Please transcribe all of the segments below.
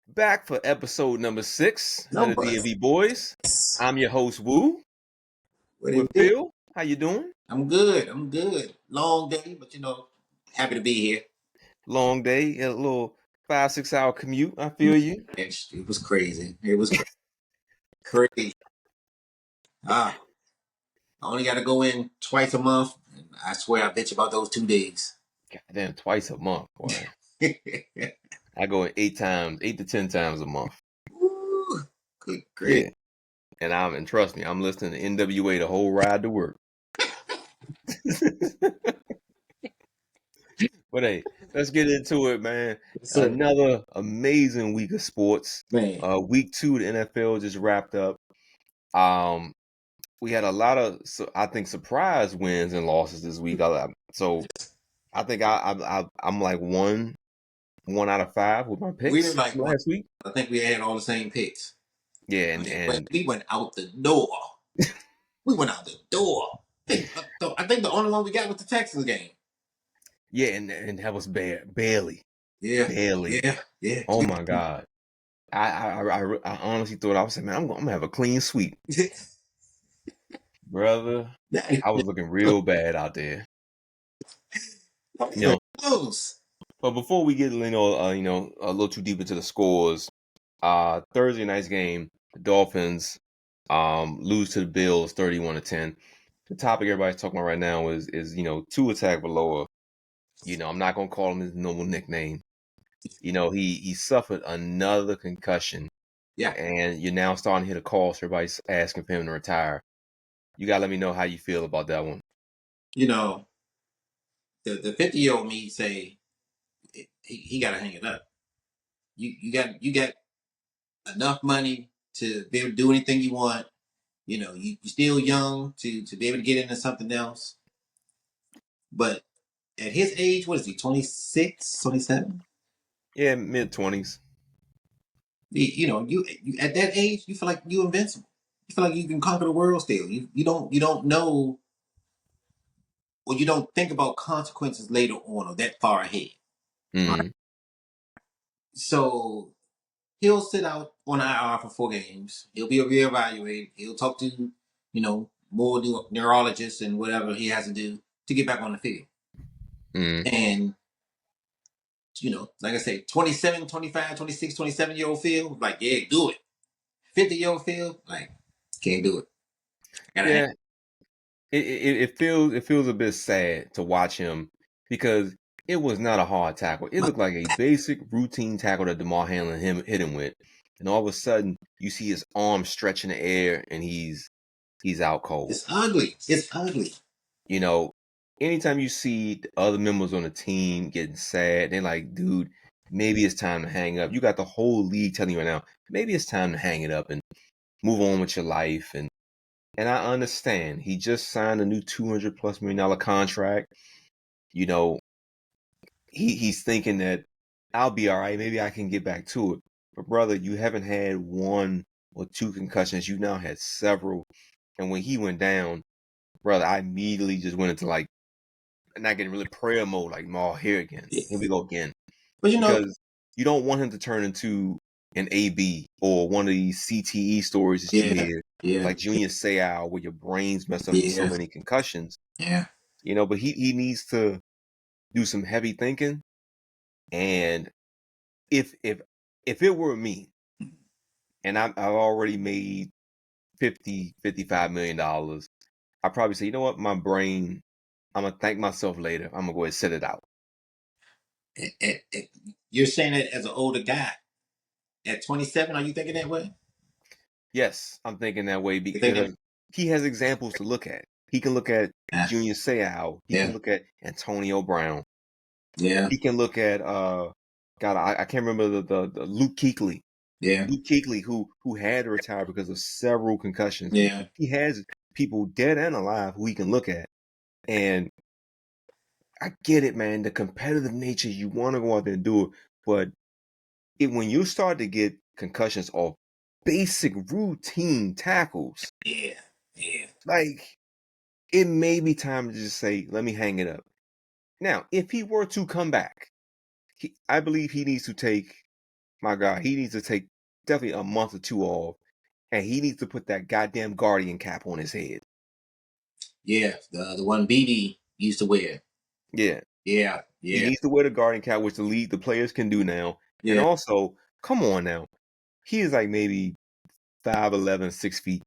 Back for episode number 6 of the Number DMV Boyz. six. I'm your host, Woo, What with it do? Phil. How you doing? I'm good. I'm good. Long day, but happy to be here. Long day, a little 5-6 hour commute. I feel you. It was crazy. It was crazy. Ah, I only got to go in twice a month, and I swear I bitch about those 2 days. Goddamn, twice a month, boy. I go in 8 times, 8 to 10 times a month. Woo, good great. Yeah, and trust me, I'm listening to NWA the whole ride to work. But hey, let's get into it, man. So, Another amazing week of sports. man, Week 2 of the NFL just wrapped up. Um, we had a lot of, I think, surprise wins and losses this week. So I think I'm like one out of 5 with my we didn't picks like one. last week. I think we had all the same picks. Yeah, I mean, and we went out the door. We went out the door. I think the only one we got was the Texans game. yeah, and that was barely, Yeah, barely. yeah, yeah. Oh my God, I honestly thought I was saying, man, I'm gonna have a clean sweep, brother. I was looking real bad out there, you know. Close. But before we get a little too deep into the scores, Thursday night's game, the Dolphins lose to the Bills 31-10. The topic everybody's talking about right now is Tua Tagovailoa. I'm not gonna call him his normal nickname. He suffered another concussion, Yeah. and you're now starting to hear the calls for everybody's asking for him to retire. You gotta let me know how you feel about that one. You know, the 50-year-old me say he got to hang it up. You got enough money to be able to do anything you want. You're still young to be able to get into something else. But at his age, what is he, 26, 27? Yeah, mid-20s. You at that age, you feel like you're invincible. You feel like you can conquer the world still. You don't know, or you don't think about consequences later on or that far ahead. Mm-hmm. So he'll sit out on IR for 4 games. He'll be reevaluated. He'll talk to, more neurologists and whatever he has to do to get back on the field. Mm-hmm. And, like I say, 27, 25, 26, 27-year-old Phil, like, yeah, do it. 50-year-old Phil, like, can't do it. Gotta hang. Yeah, it feels a bit sad to watch him because it was not a hard tackle. It looked like a basic routine tackle that DeMar Hamlin hit him with, and all of a sudden you see his arm stretch in the air and he's out cold. It's ugly. It's ugly. You know, anytime you see the other members on the team getting sad, they're like, dude, maybe it's time to hang up. You got the whole league telling you right now, maybe it's time to hang it up and move on with your life. And I understand he just signed a new $200+ million contract. You know, he's thinking that I'll be all right. Maybe I can get back to it. But brother, you haven't had 1 or 2 concussions. You now had several. And when he went down, brother, I immediately just went into like not getting really prayer mode, like, here again. Here we go again. But Because you don't want him to turn into an AB or one of these CTE stories that you hear, yeah, like Junior Seau, where your brain's messed up from so yeah, many concussions. yeah. But he needs to do some heavy thinking. And if it were me, and I've already made $55 million, I'd probably say, you know what, my brain, I'm gonna thank myself later. I'm gonna go ahead and sit it out. You're saying it as an older guy. At 27, are you thinking that way? Yes, I'm thinking that way You thinking? because he has examples to look at. He can look at Yeah, Junior Seau. He can yeah, look at Antonio Brown. yeah, He can look at God, I can't remember the Luke Kuechly. yeah, Luke Kuechly, who had to retire because of several concussions. yeah. He has people dead and alive who he can look at. And I get it, man. The competitive nature, you want to go out there and do it. But when you start to get concussions off basic routine tackles, Yeah, yeah, like, it may be time to just say, let me hang it up. Now, if he were to come back, I believe he needs to take My God, he needs to take definitely a month or two off, and he needs to put that goddamn guardian cap on his head. Yeah, the one BB used to wear. Yeah, Yeah, he yeah, needs to wear the guardian cap, which the players can do now. And yeah. also, come on now, he is like maybe 5'11", 6 feet.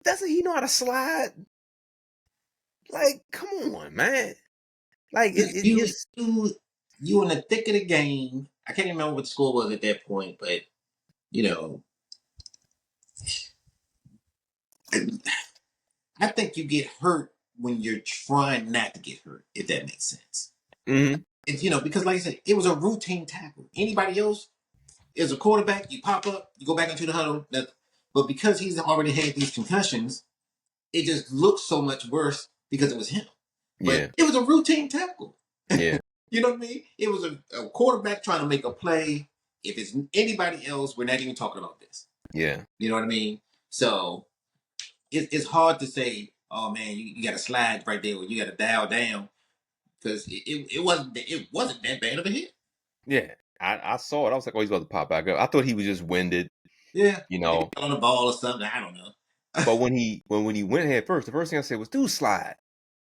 Doesn't he know how to slide? Like, come on, man. Like You it's you you in the thick of the game. I can't remember what the score was at that point, but you know, I think you get hurt when you're trying not to get hurt, if that makes sense. mm-hmm, It's because like I said, it was a routine tackle. Anybody else as a quarterback, you pop up, you go back into the huddle. But because he's already had these concussions, it just looks so much worse because it was him. But yeah, it was a routine tackle. yeah, You know what I mean? It was a quarterback trying to make a play. If it's anybody else, we're not even talking about this. yeah, You know what I mean? So it's hard to say, oh man, you got to slide right there, or you got to dial down because it wasn't that bad of a hit. yeah. I saw it. I was like, oh, he's about to pop back up. I thought he was just winded, Yeah, you maybe know. on the ball or something. I don't know. But when he went head first, the first thing I said was, "Dude, slide."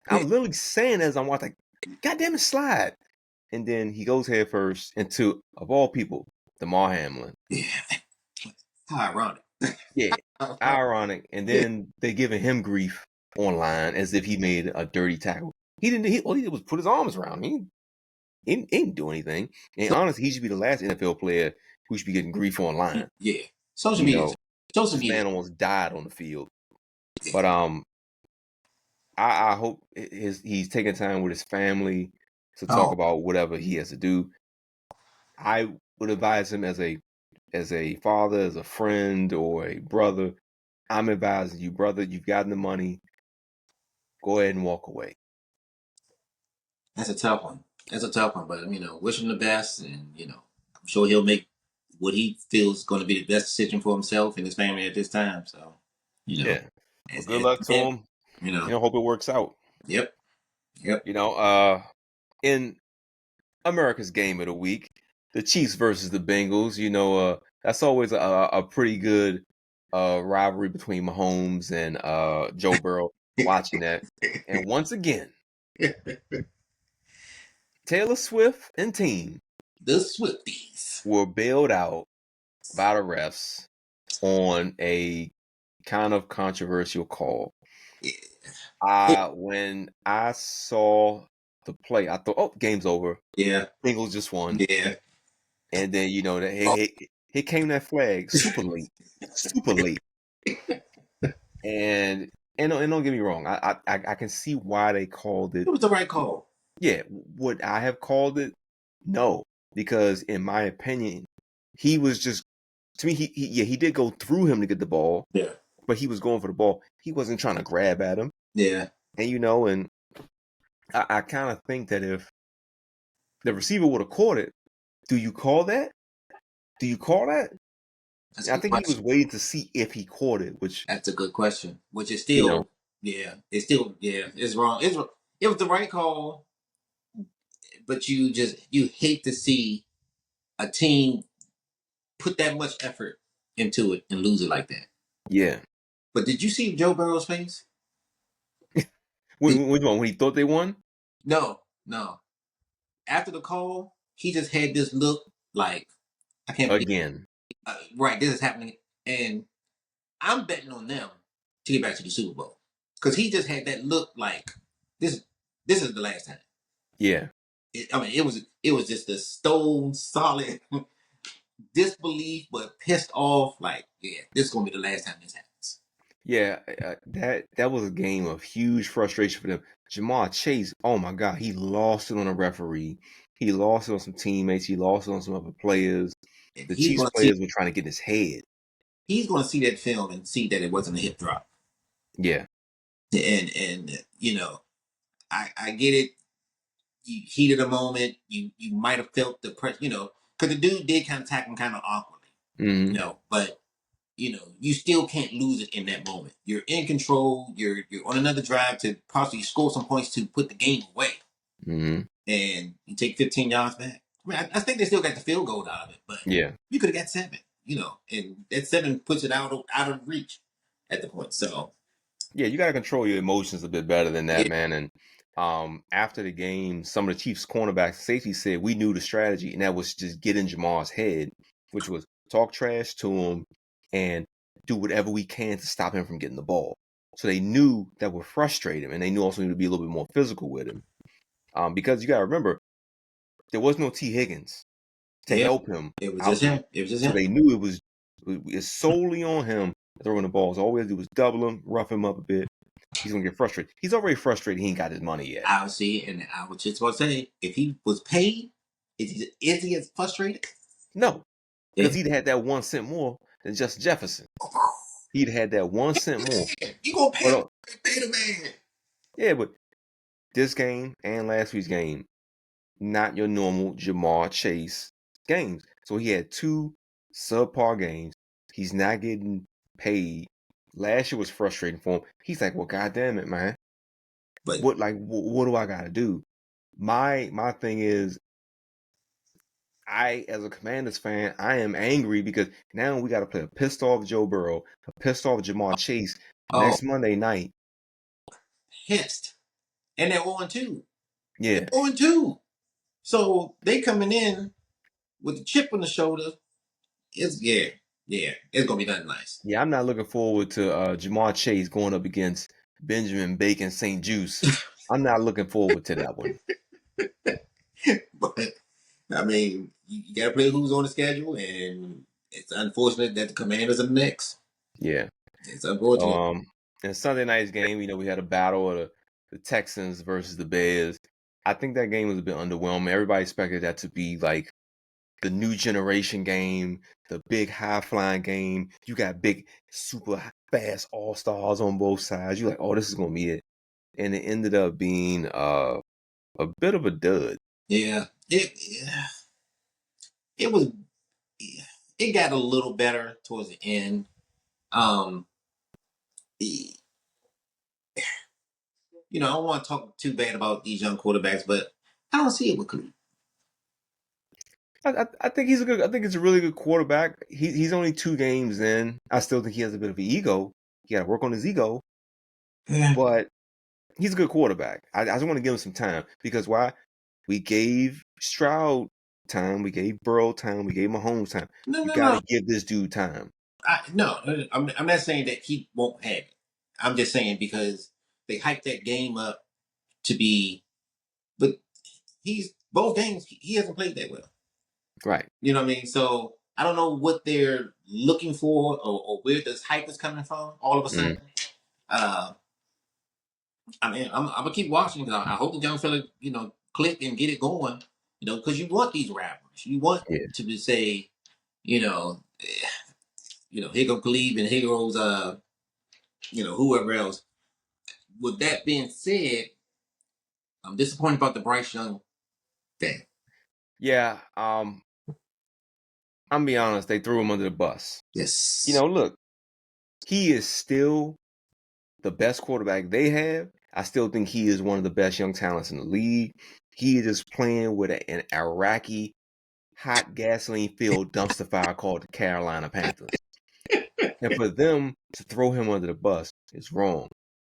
I'm literally saying as I'm watching, like, "God damn it, slide!" And then he goes head first into, of all people, Damar Hamlin. Yeah, how ironic. Yeah, ironic. And then they giving him grief online as if he made a dirty tackle. He didn't. All he did was put his arms around me. He didn't do anything. And So, honestly, he should be the last NFL player who should be getting grief online. yeah, social You media. know, Social this media. man almost died on the field. Yeah. But I hope he's taking time with his family to talk Oh, about whatever he has to do. I would advise him as a father, as a friend, or a brother. I'm advising you, brother. You've gotten the money. Go ahead and walk away. that's a tough one. That's a tough one. But wish him the best, and I'm sure he'll make what he feels is going to be the best decision for himself and his family at this time. So, you know, Yeah. Well, as, good as luck to yeah, him. you know, Hope it works out. yep, yep, You know, in America's game of the week, the Chiefs versus the Bengals. That's always a pretty good rivalry between Mahomes and Joe Burrow. Watching that, and once again, Taylor Swift and team the Swifties. were bailed out by the refs on a kind of controversial call. When I saw the play, I thought, "Oh, game's over. Yeah, Bengals just won." yeah. And then he came that flag super late. And don't get me wrong, I can see why they called it. It was the right call. Yeah, would I have called it? No, because in my opinion, he was just to me. He did go through him to get the ball, Yeah, but he was going for the ball. He wasn't trying to grab at him, yeah. and I kind of think that if the receiver would have caught it, do you call that? Do you call that? That's a I good think he was question. waiting to see if he caught it, which That's a good question. Which is you know, still, yeah, it's wrong. It was the right call, but you hate to see a team put that much effort into it and lose it like that. yeah. But did you see Joe Burrow's face? Did, When he thought they won no, no. After the call, he just had this look like I can't believe. again, Right, this is happening, and I'm betting on them to get back to the Super Bowl because he just had that look like this. This is the last time. yeah, It was just a stone solid disbelief, but pissed off. Like, yeah, this is gonna be the last time this happens. yeah. That was a game of huge frustration for them. Jamar Chase, oh my God, he lost it on a referee. He lost it on some teammates. He lost it on some other players. And The Chiefs players were trying to get in his head. he's gonna see that film and see that it wasn't a hip drop. Yeah, And I get it. You heated a moment. You might have felt the press. Because the dude did kind of tackle him kind of awkwardly. hmm But you still can't lose it in that moment. You're in control. You're on another drive to possibly score some points to put the game away, hmm and you take 15 yards back. I mean, I think they still got the field goal out of it, but Yeah. you could have got 7, and that 7 puts it out of reach at the point. So Yeah, you got to control your emotions a bit better than that, yeah, man. And after the game, some of the Chiefs cornerbacks safety said we knew the strategy, and that was just get in Jamal's head, which was talk trash to him and do whatever we can to stop him from getting the ball. So they knew that would frustrate him, and they knew also need to be a little bit more physical with him. Because you got to remember, there was no T. Higgins to yeah, help him it was out just there. him. It was just So him. they knew it's solely on him throwing the balls. All we had to do was double him, rough him up a bit. He's gonna get frustrated. He's already frustrated. He ain't got his money yet. I would see, and I was just about to say, if he was paid, is he as frustrated? No, Yeah. because he'd had that 1 cent more than Justin Jefferson. He'd had that 1 cent more. You gonna pay But him? Pay the man. yeah, but this game and last week's game, not your normal Jamar Chase games. So he had 2 subpar games. He's not getting paid. Last year was frustrating for him. He's like, well, goddamn it, man. But What do I gotta do? My thing is, as a Commanders fan, I am angry because now we got to play a pissed off Joe Burrow, a pissed off Jamar Chase oh, next Monday night. pissed, and they're 0-2. They're Yeah, 0-2. So they coming in with a chip on the shoulder. It's it's gonna be nothing nice. yeah. I'm not looking forward to Jamar Chase going up against Benjamin Bacon St. Juice. I'm not looking forward to that one. But I mean, you gotta play who's on the schedule, and it's unfortunate that the Commanders are next. Yeah. It's So, unfortunate. in Sunday night's game, we had a battle of the Texans versus the Bears. I think that game was a bit underwhelming. Everybody expected that to be like the new generation game, the big high flying game. You got big, super fast all stars on both sides. You're like, oh, this is gonna be it, and it ended up being a bit of a dud. Yeah, it was. It got a little better towards the end. Um, I don't want to talk too bad about these young quarterbacks, but I don't see it with Commute. I think he's a good. I think it's a really good quarterback. He's only 2 games in. I still think he has a bit of an ego. He got to work on his ego, but he's a good quarterback. I just want to give him some time because why? We gave Stroud time, we gave Burrow time, we gave Mahomes time. No, You no, got no. to give this dude time. No, I'm not saying that he won't have it. I'm just saying because they hyped that game up to be, but he's both games he hasn't played that well. Right. You know what I mean? So I don't know what they're looking for or where this hype is coming from. All of a sudden, uh, I mean, I'm gonna keep watching because I hope the young fella, click and get it going. Because you want these rappers, you want Yeah. to be say, you know, here goes Khalid and here goes whoever else. With that being said, I'm disappointed about the Bryce Young thing. Yeah. I'm gonna be honest, they threw him under the bus. Yes. Look, he is still the best quarterback they have. I still think he is one of the best young talents in the league. He is just playing with an Iraqi hot gasoline filled dumpster fire called the Carolina Panthers. And for them to throw him under the bus is wrong.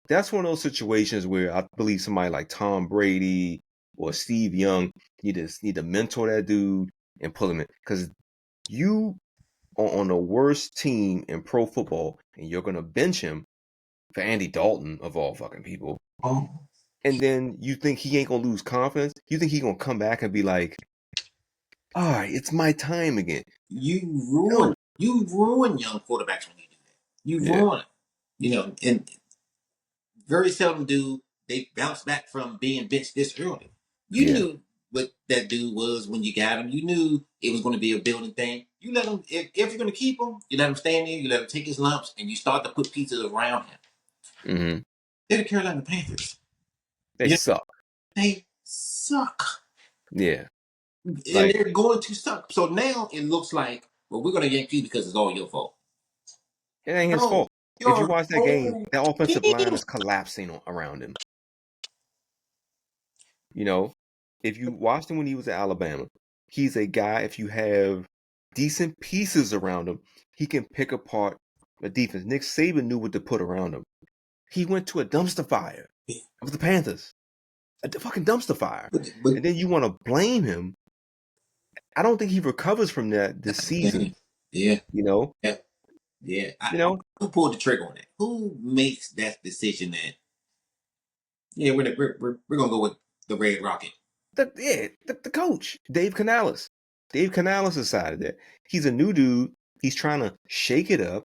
That's one of those situations where I believe somebody like Tom Brady or Steve Young need to mentor that dude and pull him in. Because you are on the worst team in pro football and you're going to bench him for Andy Dalton, of all fucking people. Oh. And then you think he ain't going to lose confidence? You think he going to come back and be like, all right, it's my time again? You No. ruin young quarterbacks when you do that. You Yeah. ruin it. And very seldom do they bounce back from being benched this early. You Yeah. knew what that dude was when you got him. You knew it was going to be a building thing. You let him, if you're going to keep him, you let him stand there, you let him take his lumps, and you start to put pieces around him. Mm-hmm. They're the Carolina Panthers. They suck. They suck. Yeah. And Like, they're going to suck. So now it looks like, well, we're going to yank you because it's all your fault. it ain't his No, fault. If you your watch that game, whole that offensive line team. is collapsing around him. If you watched him when he was at Alabama, he's a guy, if you have decent pieces around him, he can pick apart a defense. Nick Saban knew what to put around him. He went to a dumpster fire of the Panthers. A fucking dumpster fire. But And then you want to blame him. I don't think he recovers from that this season. yeah, You know? yeah, yeah. You know? Who pulled the trigger on that? Who makes that decision that, yeah, we're gonna go with the Red Rocket? The coach, Dave Canales. Dave Canales decided that. He's a new dude. He's trying to shake it up.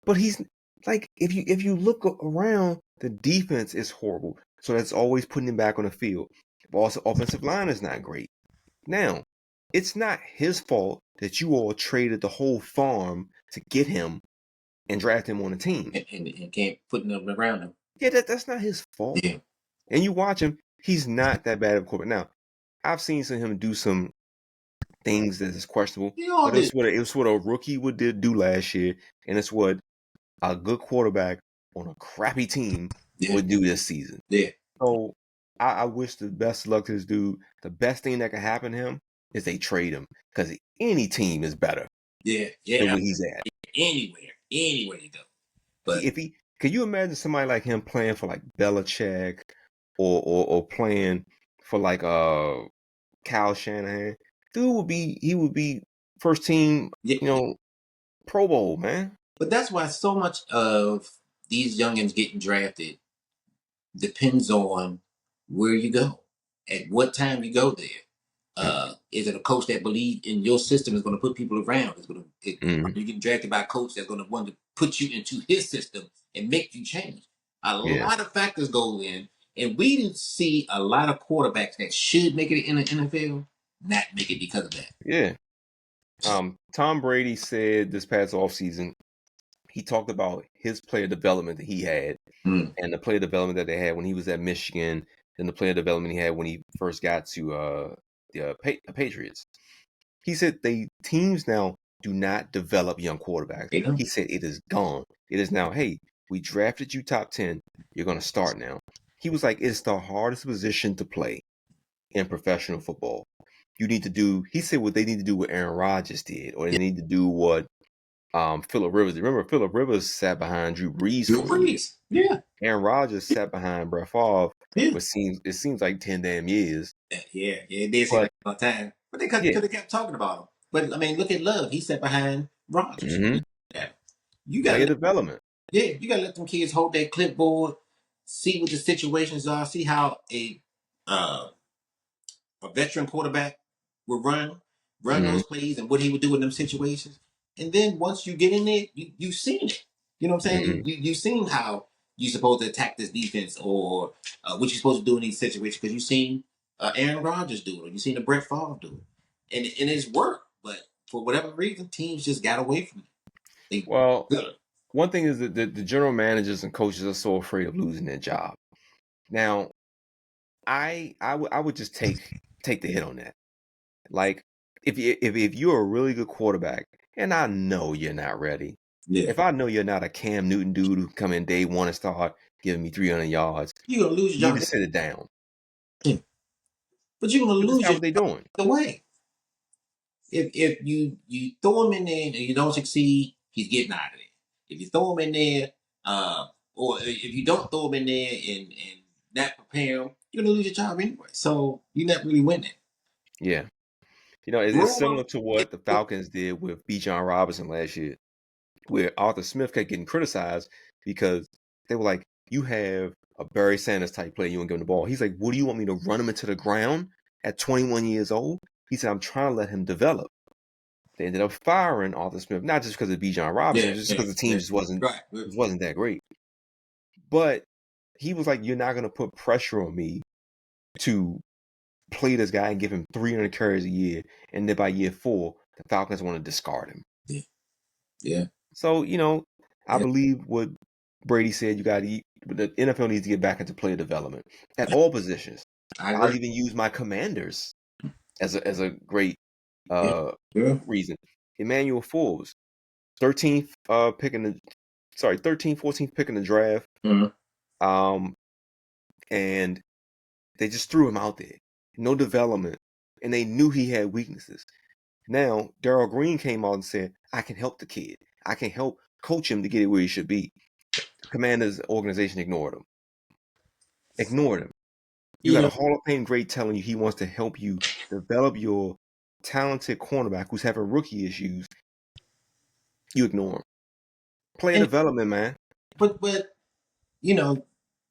But he's like, if you look around, the defense is horrible. So that's always putting him back on the field. Also, offensive line is not great. Now, it's not his fault that you all traded the whole farm to get him and draft him on a team. And can't put them around him. Yeah, that's not his fault. Yeah. And you watch him, he's not that bad of a quarterback. Now, I've seen him do some things that is questionable, but it's what a rookie would do last year, and it's what a good quarterback on a crappy team would do this season. Yeah. So I wish the best luck to this dude. The best thing that can happen to him is they trade him, because any team is better. Yeah. Than where he's at. Anywhere you go. But can you imagine somebody like him playing for like Belichick or playing for like Kyle Shanahan? Dude would be first team, Pro Bowl, man. But that's why so much of these youngins getting drafted depends on where you go, at what time you go there. Is it a coach that believes in your system is going to put people around? Are you getting drafted by a coach that's going to want to put you into his system and make you change? A lot of factors go in, and we didn't see a lot of quarterbacks that should make it in the NFL not make it because of that. Yeah. Tom Brady said this past offseason, he talked about his player development that he had and the player development that they had when he was at Michigan and the player development he had when he first got to the Patriots. He said teams now do not develop young quarterbacks. He said it is gone. It is now, hey, we drafted you top 10. You're going to start now. He was like, it's the hardest position to play in professional football. You need to do, he said, what they need to do what Aaron Rodgers did, or they need to do what Phillip Rivers. Remember, Phillip Rivers sat behind Drew Brees for years. Yeah. Aaron Rodgers sat behind Brett Favre. Yeah. It seems like 10 damn years. Yeah, it did seem like a long time. But they could have kept talking about him. But I mean, look at Love. He sat behind Rodgers. Mm-hmm. Yeah. You got development. Yeah, you got to let them kids hold that clipboard, see what the situations are, see how a veteran quarterback would run those plays and what he would do in them situations. And then once you get in there, you've seen it. You know what I'm saying? You've seen how you're supposed to attack this defense or what you're supposed to do in these situations because you've seen Aaron Rodgers do it or you've seen the Brett Favre do it. And it's worked. But for whatever reason, teams just got away from it. One thing is that the general managers and coaches are so afraid of losing their job. Now, I would just take the hit on that. Like, if you're a really good quarterback, and I know you're not ready. Yeah. If I know you're not a Cam Newton dude who come in day one and start giving me 300 yards, you're gonna lose your job. You need to sit it down. Yeah. But you're gonna lose your what they doing. The way. If you throw him in there and you don't succeed, he's getting out of there. If you throw him in there, or if you don't throw him in there and not prepare him, you're gonna lose your job anyway. So you're not really winning. Yeah. It's similar to what the Falcons did with Bijan Robinson last year, where Arthur Smith kept getting criticized because they were like, you have a Barry Sanders type player, you won't give him the ball. He's like, what do you want me to run him into the ground at 21 years old? He said, I'm trying to let him develop. They ended up firing Arthur Smith, not just because of Bijan Robinson, just because the team just wasn't that great. But he was like, you're not going to put pressure on me to play this guy and give him 300 carries a year, and then by year 4, the Falcons want to discard him. Yeah. So, I believe what Brady said, the NFL needs to get back into player development at all positions. I'll even use my Commanders as a great reason. Emmanuel Forbes, 13th, 14th pick in the draft. Mm-hmm. And they just threw him out there. No development. and they knew he had weaknesses. Now, Darryl Green came out and said, I can help the kid. I can help coach him to get it where he should be. The Commanders organization ignored him. Ignored him. You You got a know, Hall of Fame great telling you he wants to help you develop your talented cornerback who's having rookie issues. You ignore him. Player and development, man. but you know,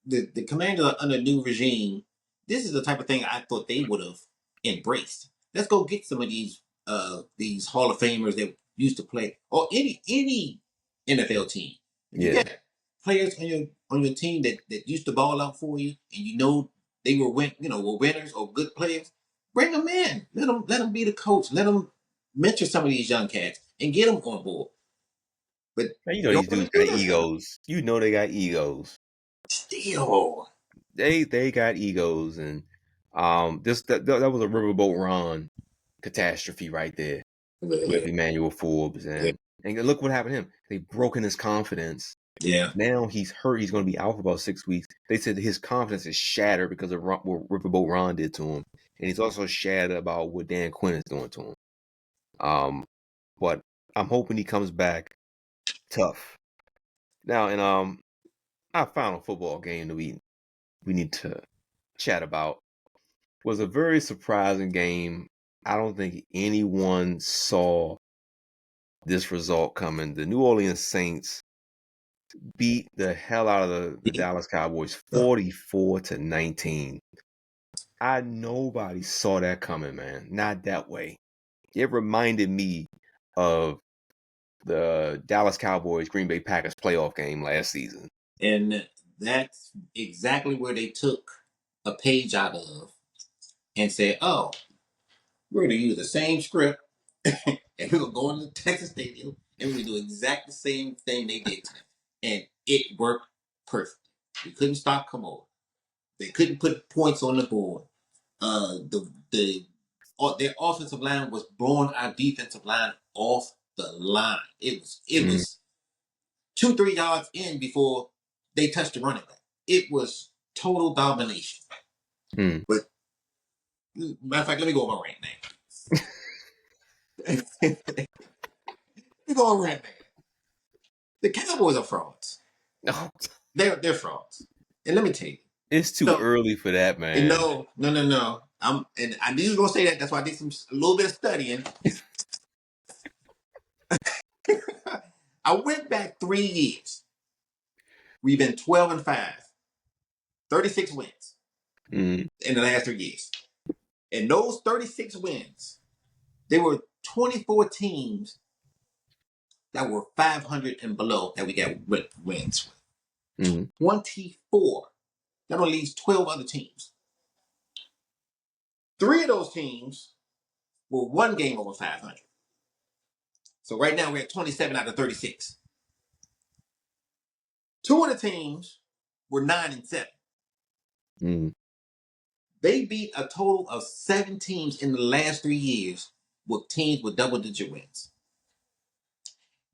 the Commanders under new regime. This is the type of thing I thought they would have embraced. Let's go get some of these Hall of Famers that used to play, or any NFL team. If you Yeah. got players on your team that used to ball out for you, and you know they were were winners or good players, bring them in. Let them be the coach. Let them mentor some of these young cats and get them on board. But Man, you know you these don't dudes really got do that. egos. You know they got egos. Still, They got egos, and that was a Riverboat Ron catastrophe right there with Emmanuel Forbes, and look what happened to him. They broken his confidence. yeah. Now he's hurt. He's going to be out for about 6 weeks. They said that his confidence is shattered because of what Riverboat Ron did to him, and he's also shattered about what Dan Quinn is doing to him. But I'm hoping he comes back tough. Now, and our final football game that we need to chat about was a very surprising game. I don't think anyone saw this result coming. The New Orleans Saints beat the hell out of the Dallas Cowboys 44-19. Nobody saw that coming, man. Not that way. It reminded me of the Dallas Cowboys Green Bay Packers playoff game last season. And that's exactly where they took a page out of and said, oh, we're going to use the same script and we're going to go into the Texas Stadium and we're going to do exactly the same thing they did to them. And it worked perfectly. We couldn't stop Commode. They couldn't put points on the board. Their offensive line was blowing our defensive line off the line. It was 2-3 yards in before they touched the running back. It was total domination. But matter of fact, let me go on my rant now. Let me go on rant now. The Cowboys are frauds. No, They're frauds. And let me tell you. it's too early for that, man. No. And I knew you were gonna say that. That's why I did a little bit of studying. I went back 3 years. We've been 12-5, 36 wins in the last 3 years. And those 36 wins, there were 24 teams that were 500 and below that we got wins with. 24. That only leaves 12 other teams. 3 of those teams were 1 game over 500. So right now we're at 27 out of 36. 2 of the teams were 9-7. They beat a total of 7 teams in the last 3 years with teams with double-digit wins.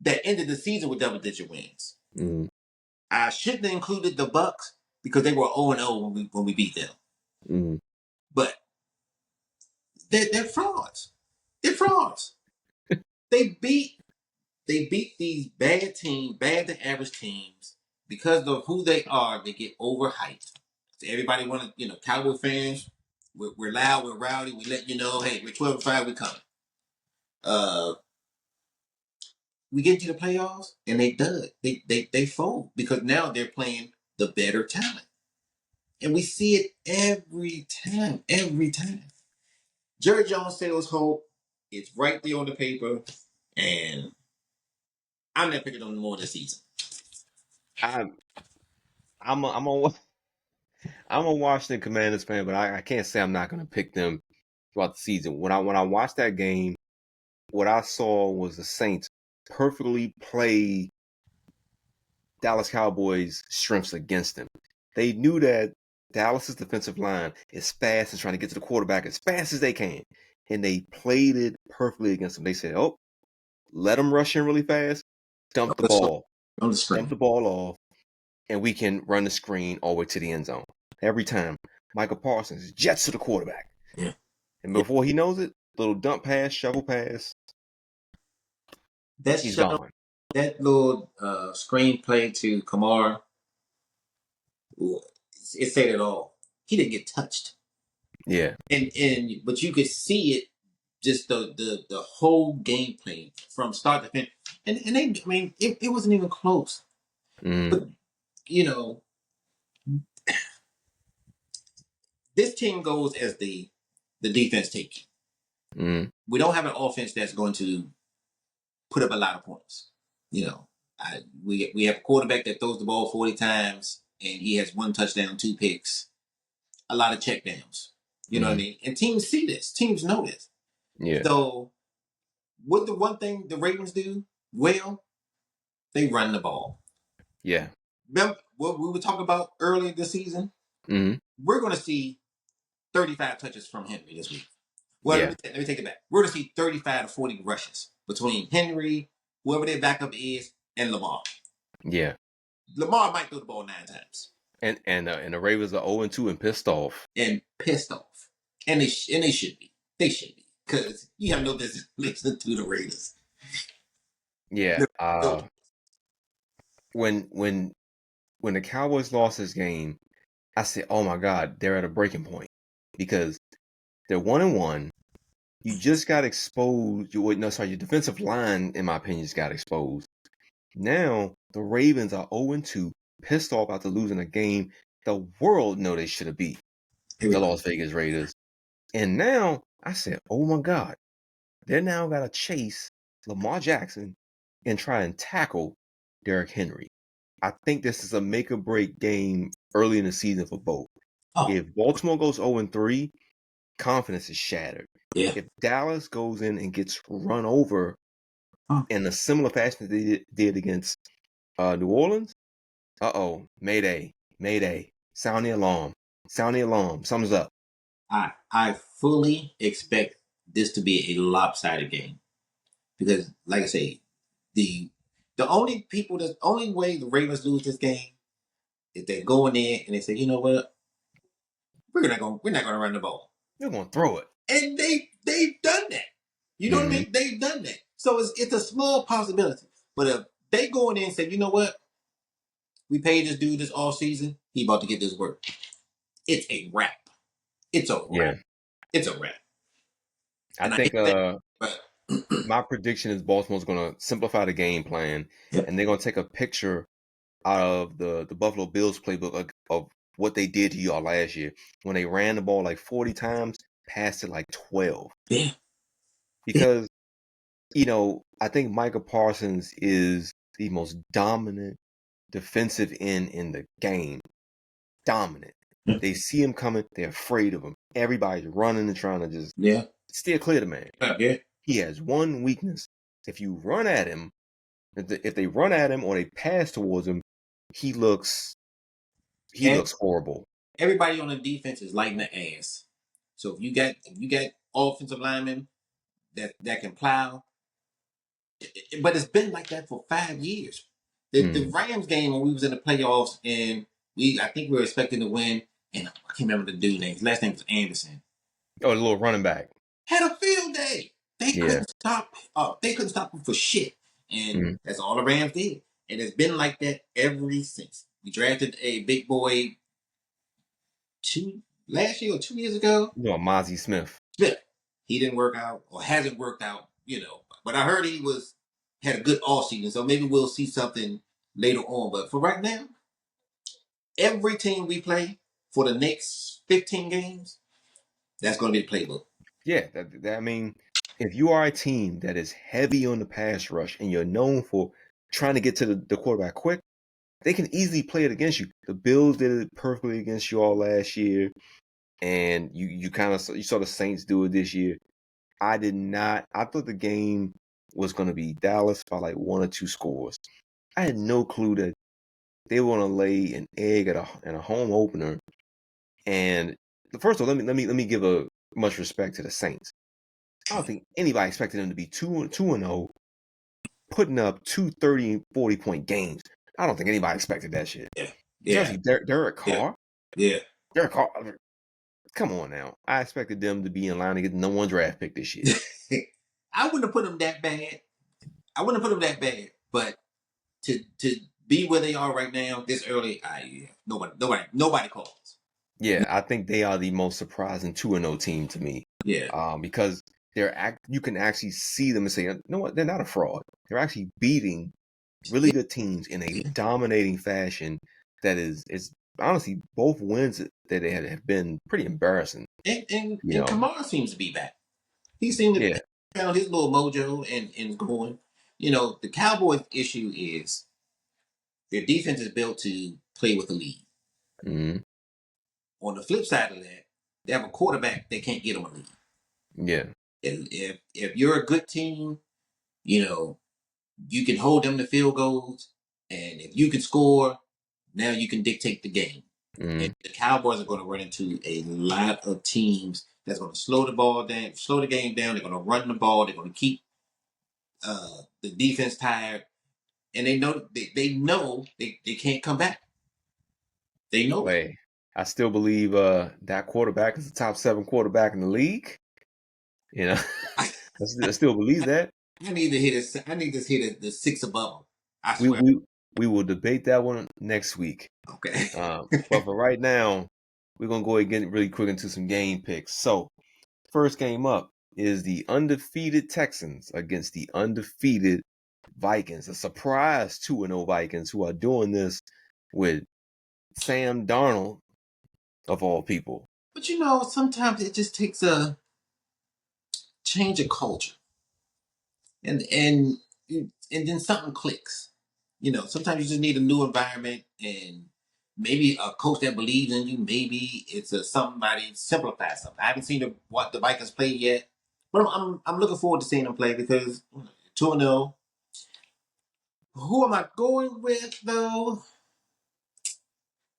That ended the season with double-digit wins. I shouldn't have included the Bucks because they were 0-0 when we beat them. But they're frauds. They're frauds. They beat these bad teams, bad to average teams, because of who they are. They get overhyped. So everybody want to, Cowboy fans. We're loud, we're rowdy. We let you know, hey, we're 12-5, we coming. We get to the playoffs, and they dud. They fold because now they're playing the better talent, and we see it every time. Every time. Jerry Jones sells hope. It's right there on the paper, and I'm not picking on more this season. I'm a Washington Commanders fan, but I can't say I'm not going to pick them throughout the season. When I watched that game, what I saw was the Saints perfectly play Dallas Cowboys' strengths against them. They knew that Dallas's defensive line is fast and trying to get to the quarterback as fast as they can, and they played it perfectly against them. They said, "Oh, let them rush in really fast, dump the ball, On the screen. dump the ball off, and we can run the screen all the way to the end zone." Every time, Michael Parsons jets to the quarterback. Yeah. And before he knows it, little dump pass, shovel pass, That he's shuttle, gone. that little screenplay to Kamara, it said it all. He didn't get touched, Yeah. and but you could see it, just the whole gameplay from start to finish, and they, I mean, it wasn't even close. Mm-hmm. But you know, this team goes as the defense takes. Mm-hmm. We don't have an offense that's going to put up a lot of points. You know, we have a quarterback that throws the ball 40 times and he has one touchdown, two picks, a lot of checkdowns. You know what I Mm-hmm. mean? And teams see this. Teams know this. Yeah. So what the one thing the Ravens do well, they run the ball. Yeah. Remember what we were talking about earlier this season? Mm-hmm. We're going to see 35 touches from Henry this week. Well, Yeah. let me take it back. We're going to see 35 to 40 rushes between Henry, whoever their backup is, and Lamar. Yeah. Lamar might throw the ball 9 times. And the Ravens are 0-2 and pissed off. And pissed off. And they should be. They should be. Because you have no business listening to the Raiders. Yeah. No. When the Cowboys lost this game, I said, "Oh my God, they're at a breaking point," because they're 1-1. You just got exposed. Your defensive line, in my opinion, just got exposed. Now the Ravens are 0-2, pissed off after losing a game the world know they should have beat the Las Vegas Raiders. And now I said, "Oh my God, they now got to chase Lamar Jackson and try and tackle Derrick Henry." I think this is a make or break game early in the season for both. Oh, If Baltimore goes 0-3, confidence is shattered. yeah. If Dallas goes in and gets run over Oh. in a similar fashion that they did against New Orleans, Mayday, Mayday, sound the alarm, something's up. I fully expect this to be a lopsided game. Because, like I say, the only way the Ravens lose this game is they go in there and they say, you know what, we're not gonna run the ball. They're going to throw it. And they've done that. You know what I mean? They've done that. So it's a small possibility. But if they go in there and say, you know what, we paid this dude this all season, he about to get this work. It's a wrap. It's a wrap. Yeah. It's a wrap. I And think but my prediction is Baltimore's going to simplify the game plan, and they're going to take a picture out of the Buffalo Bills playbook of what they did to y'all last year when they ran the ball like 40 times, passed it like 12. Yeah. Because, I think Micah Parsons is the most dominant defensive end in the game. Dominant. Yeah. They see him coming, they're afraid of him. Everybody's running and trying to just steer clear of the man. Yeah. He has one weakness. If you run at him, if they run at him or they pass towards him, he looks horrible. Everybody on the defense is lighting the ass. So if you got offensive linemen that can plow, but it's been like that for 5 years. The Rams game when we was in the playoffs and I think we were expecting to win, and I can't remember the dude's name. His last name was Anderson. Oh, the little running back Had a field day. They couldn't stop. They couldn't stop him for shit, and that's all the Rams did. And it's been like that ever since. We drafted a big boy last year or 2 years ago. Mozzie Smith. He didn't work out or hasn't worked out, But I heard he had a good all season, so maybe we'll see something later on. But for right now, every team we play for the next 15 games, that's going to be the playbook. Yeah, I mean, if you are a team that is heavy on the pass rush and you're known for trying to get to the quarterback quick, they can easily play it against you. The Bills did it perfectly against you all last year, and you saw the Saints do it this year. I did not. I thought the game was going to be Dallas by like 1 or 2 scores. I had no clue that they were going to lay an egg at a home opener. And first of all, let me give a much respect to the Saints. I don't think anybody expected them to be 2-0, putting up 2 30 and 40 point games. I don't think anybody expected that shit. Yeah. Especially Derek Carr. Yeah. Derek Carr. Come on now. I expected them to be in line to get the number 1 draft pick this year. I wouldn't have put them that bad. I wouldn't have put them that bad. But to be where they are right now, this early, nobody calls. Yeah, I think they are the most surprising 2-0 team to me. Yeah. Because you can actually see them and say, you know what, they're not a fraud. They're actually beating really good teams in a dominating fashion that is honestly both wins that they have been pretty embarrassing. And Kamara seems to be back. He seemed to Yeah. found his little mojo and going. You know, the Cowboys issue is their defense is built to play with the lead. Mm-hmm. On the flip side of that, they have a quarterback that can't get them a lead. Yeah. If you're a good team, you know, you can hold them to field goals, and if you can score, now you can dictate the game. Mm-hmm. And the Cowboys are going to run into a lot of teams that's going to slow the ball down, slow the game down. They're going to run the ball. They're going to keep the defense tired, and they know they can't come back. They know it. Hey, I still believe that quarterback is the top 7 quarterback in the league. You know, I still believe that. I need to hit I need to hit the 6 above them. I We swear. we will debate that one next week. Okay. But for right now, we're gonna go ahead and get really quick into some game picks. So, first game up is the undefeated Texans against the undefeated Vikings. A surprise 2-0 Vikings who are doing this with Sam Darnold of all people. But you know, sometimes it just takes a change of culture, and then something clicks. You know, sometimes you just need a new environment, and maybe a coach that believes in you. Maybe it's somebody simplify something. I haven't seen what the Vikings play yet, but I'm looking forward to seeing them play because 2-0. Who am I going with though?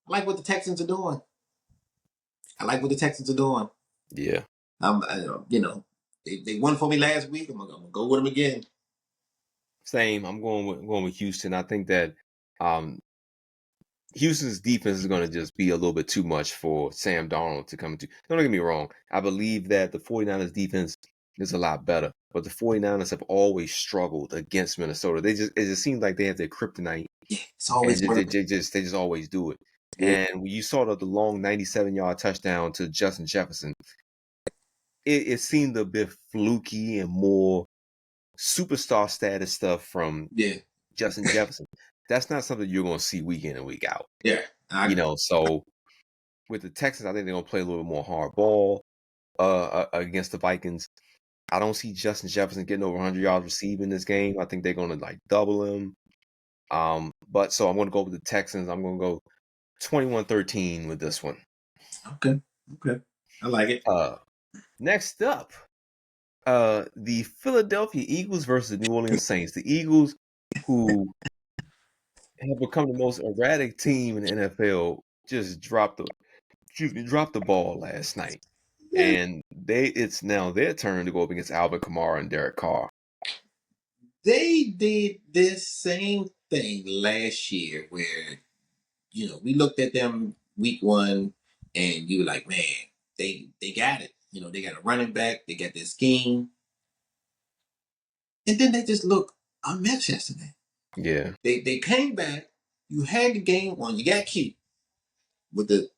I like what the Texans are doing. Yeah. You know, they won for me last week. I'm gonna go with them again. Same. I'm going with Houston. I think that Houston's defense is going to just be a little bit too much for Sam Darnold to come to. Don't get me wrong. I believe that the 49ers defense is a lot better, but the 49ers have always struggled against Minnesota. It just seems like they have their kryptonite, Yeah, it's and always they just always do it. yeah. And when you saw the long 97-yard touchdown to Justin Jefferson, it seemed a bit fluky and more superstar status stuff from Yeah. Justin Jefferson. That's not something you're going to see week in and week out. Yeah. So with the Texans, I think they're going to play a little bit more hard ball against the Vikings. I don't see Justin Jefferson getting over 100 yards receiving this game. I think they're going to double him. But so I'm going to go with the Texans. I'm going to go 21-13 with this one. Okay. I like it. Next up, the Philadelphia Eagles versus the New Orleans Saints. The Eagles, who have become the most erratic team in the NFL, just dropped the ball last night. And it's now their turn to go up against Alvin Kamara and Derek Carr. They did this same thing last year where, you know, we looked at them week 1 and you were like, man, they got it. You know, they got a running back, they got their scheme. And then they just look a mess yesterday. Yeah. They came back, you had the game won, you got cute with the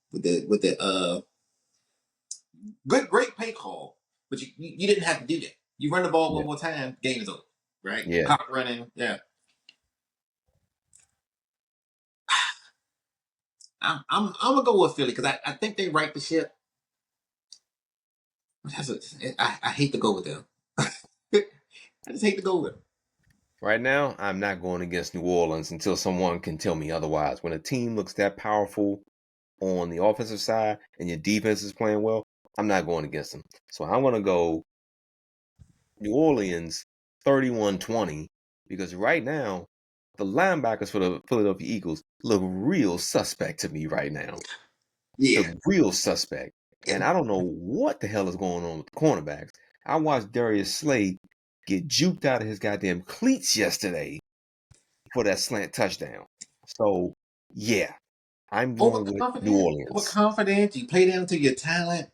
great play call, but you didn't have to do that. You run the ball one more time, game is over. Right? Yeah. Clock running, yeah. I'm gonna go with Philly because I think they right the ship. I hate to go with them. I just hate to go with them. Right now, I'm not going against New Orleans until someone can tell me otherwise. When a team looks that powerful on the offensive side and your defense is playing well, I'm not going against them. So I'm going to go New Orleans 31-20 because right now, the linebackers for the Philadelphia Eagles look real suspect to me right now. Yeah. Look real suspect. And I don't know what the hell is going on with the cornerbacks. I watched Darius Slade get juked out of his goddamn cleats yesterday for that slant touchdown. So, yeah, I'm going with New Orleans. Overconfident, you play down to your talent.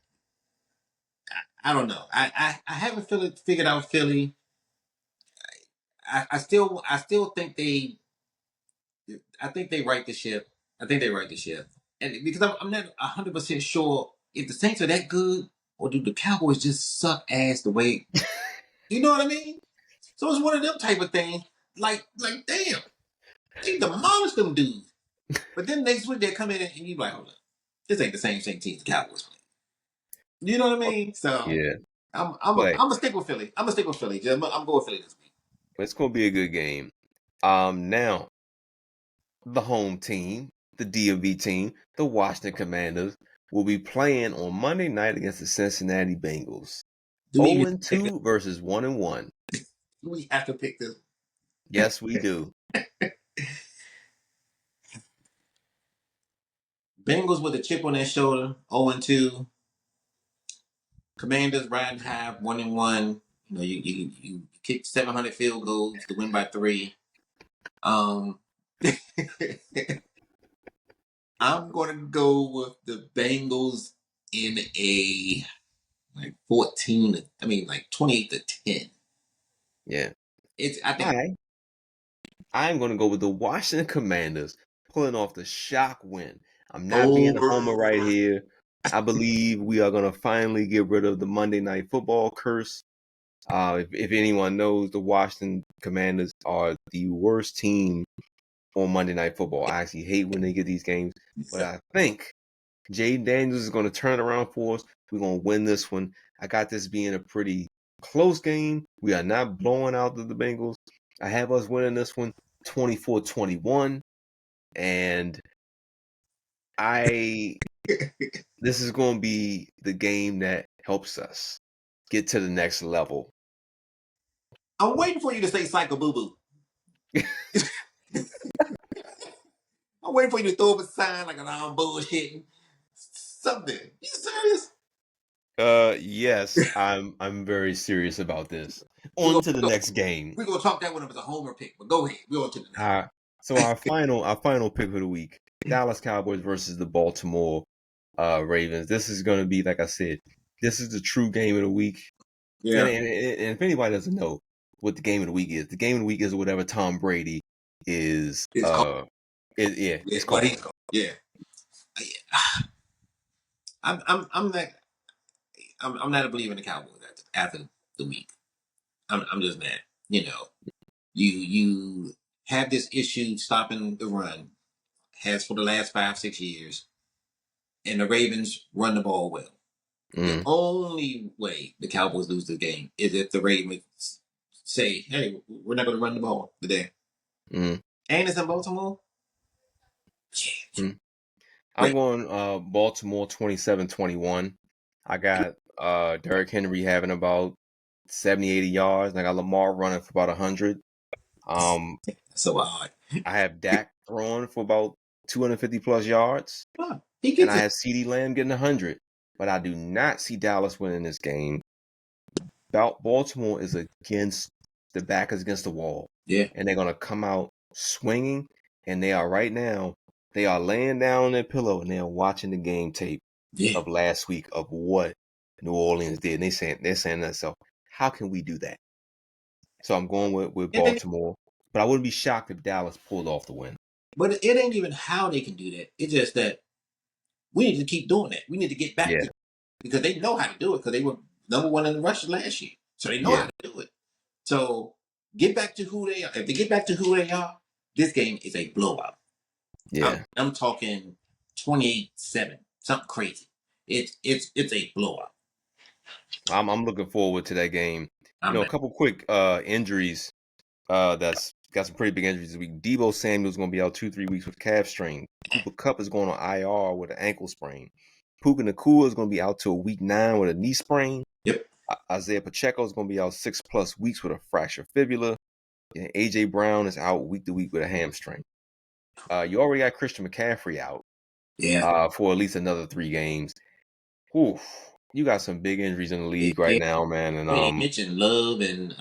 I don't know. I haven't figured out Philly. I still think they right the ship. I think they right the ship, and because I'm not 100% sure if the Saints are that good or do the Cowboys just suck ass the way you know what I mean. So it's one of them type of things. Like damn, they demolished them dudes. But then next week they come in and you like, hold up, this ain't the same team the Cowboys play. You know what I mean? So Yeah, I'm but gonna stick with Philly. I'm gonna stick with Philly. I'm going with Philly this week. it's gonna be a good game. Now the home team, the DMV team, the Washington Commanders, will be playing on Monday night against the Cincinnati Bengals. Do we even 0 and pick this? 2 versus 1 and 1. Do we have to pick this? Yes, we do. Bengals with a chip on their shoulder, 0-2. Commanders riding high, 1-1. You know, you kick 700 field goals to win by 3. Um, I'm going to go with the Bengals in a like 14. I mean, like 28-10. Yeah. I think. I'm going to go with the Washington Commanders pulling off the shock win. I'm not being a homer right Over. here. I believe we are going to finally get rid of the Monday Night Football curse. If anyone knows, the Washington Commanders are the worst team on Monday Night Football. I actually hate when they get these games, but I think Jaden Daniels is going to turn it around for us. We're going to win this one. I got this being a pretty close game. We are not blowing out the Bengals. I have us winning this one 24-21. And this is going to be the game that helps us get to the next level. I'm waiting for you to say Psycho Boo Boo. I'm waiting for you to throw up a sign like I'm bullshitting. Something. You serious? Yes, I'm very serious about this. We're On gonna, to the we're next game. we're gonna talk that one up as a homer pick, but go ahead. We're on to the next. So our final pick of the week, Dallas Cowboys versus the Baltimore Ravens. This is going to be, like I said, this is the true game of the week. And, Yeah. and if anybody doesn't know what the game of the game of the week is whatever Tom Brady is. It's called. Yeah, It's what called. he's called. Yeah. I'm not. I'm not a believer in the Cowboys after the week. I'm just not. You know, you have this issue stopping the run, has for the last 5-6 years, and the Ravens run the ball well. The Mm, only way the Cowboys lose the game is if the Ravens say, "Hey, we're not going to run the ball today." mm, And it's in Baltimore. mm. I'm Right. going Baltimore 27-21. I got Derrick Henry having about 70, 80 yards, and I got Lamar running for about 100. Um, So odd. I have Dak throwing for about 250 plus yards, Huh, he and gets I it. have CeeDee Lamb getting 100. But I do not see Dallas winning this game. Baltimore is against the back is against the wall, Yeah. and they're gonna come out swinging. And they are right now. They are laying down on their pillow and they are watching the game tape Yeah. of last week of what New Orleans did. And they're saying to themselves, how can we do that? So I'm going with And then, Baltimore, but I wouldn't be shocked if Dallas pulled off the win. but it ain't even how they can do that. It's just that we need to keep doing that. We need to get back Yeah, to because they know how to do it because they were number one in the rush last year, so they know how yeah, to do it. So get back to who they are. If they get back to who they are, this game is a blowout. yeah. I'm talking 28-7, something crazy. It's a blowout. I'm looking forward to that game. I'm A not. couple quick injuries. That's got some pretty big injuries this week. Debo Samuel's going to be out 2-3 weeks with calf strain. Cooper Kupp is going on IR with an ankle sprain. Puka Nakua is going to be out till week 9 with a knee sprain. Yep. Isaiah Pacheco is going to be out 6+ weeks with a fractured fibula. And AJ Brown is out week to week with a hamstring. You already got Christian McCaffrey out Yeah. for at least another 3 games. Oof, you got some big injuries in the league right Yeah. now, man. And We mentioned Love and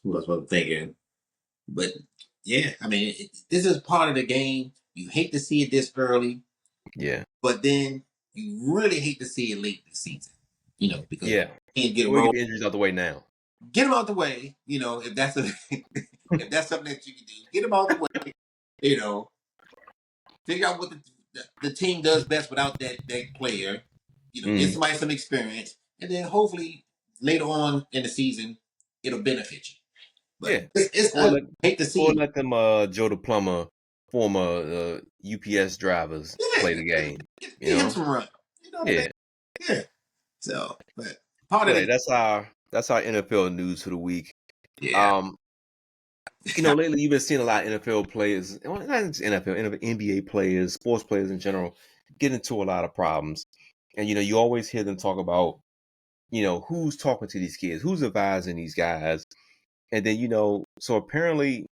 who else was I thinking? But yeah, I mean, this is part of the game. You hate to see it this early, yeah, but then you really hate to see it late this season, because Yeah. you can't get a We'll roll. get the injuries out the way now. Get them out the way, if that's if that's something that you can do, get them out the way. Figure out what the team does best without that player. Get somebody some experience, and then hopefully later on in the season it'll benefit you. But Yeah. it's Or ugly. let Hate to see or it. let them Joe the Plumber, former UPS drivers play the game. You Give him know? some run. You know what I mean? Yeah. Yeah. So, but part of But hey, the that's our NFL news for the week. yeah. Um, lately you've been seeing a lot of NFL players, well, not just NFL, NBA players, sports players in general, get into a lot of problems. And you always hear them talk about, who's talking to these kids, who's advising these guys. And then, so apparently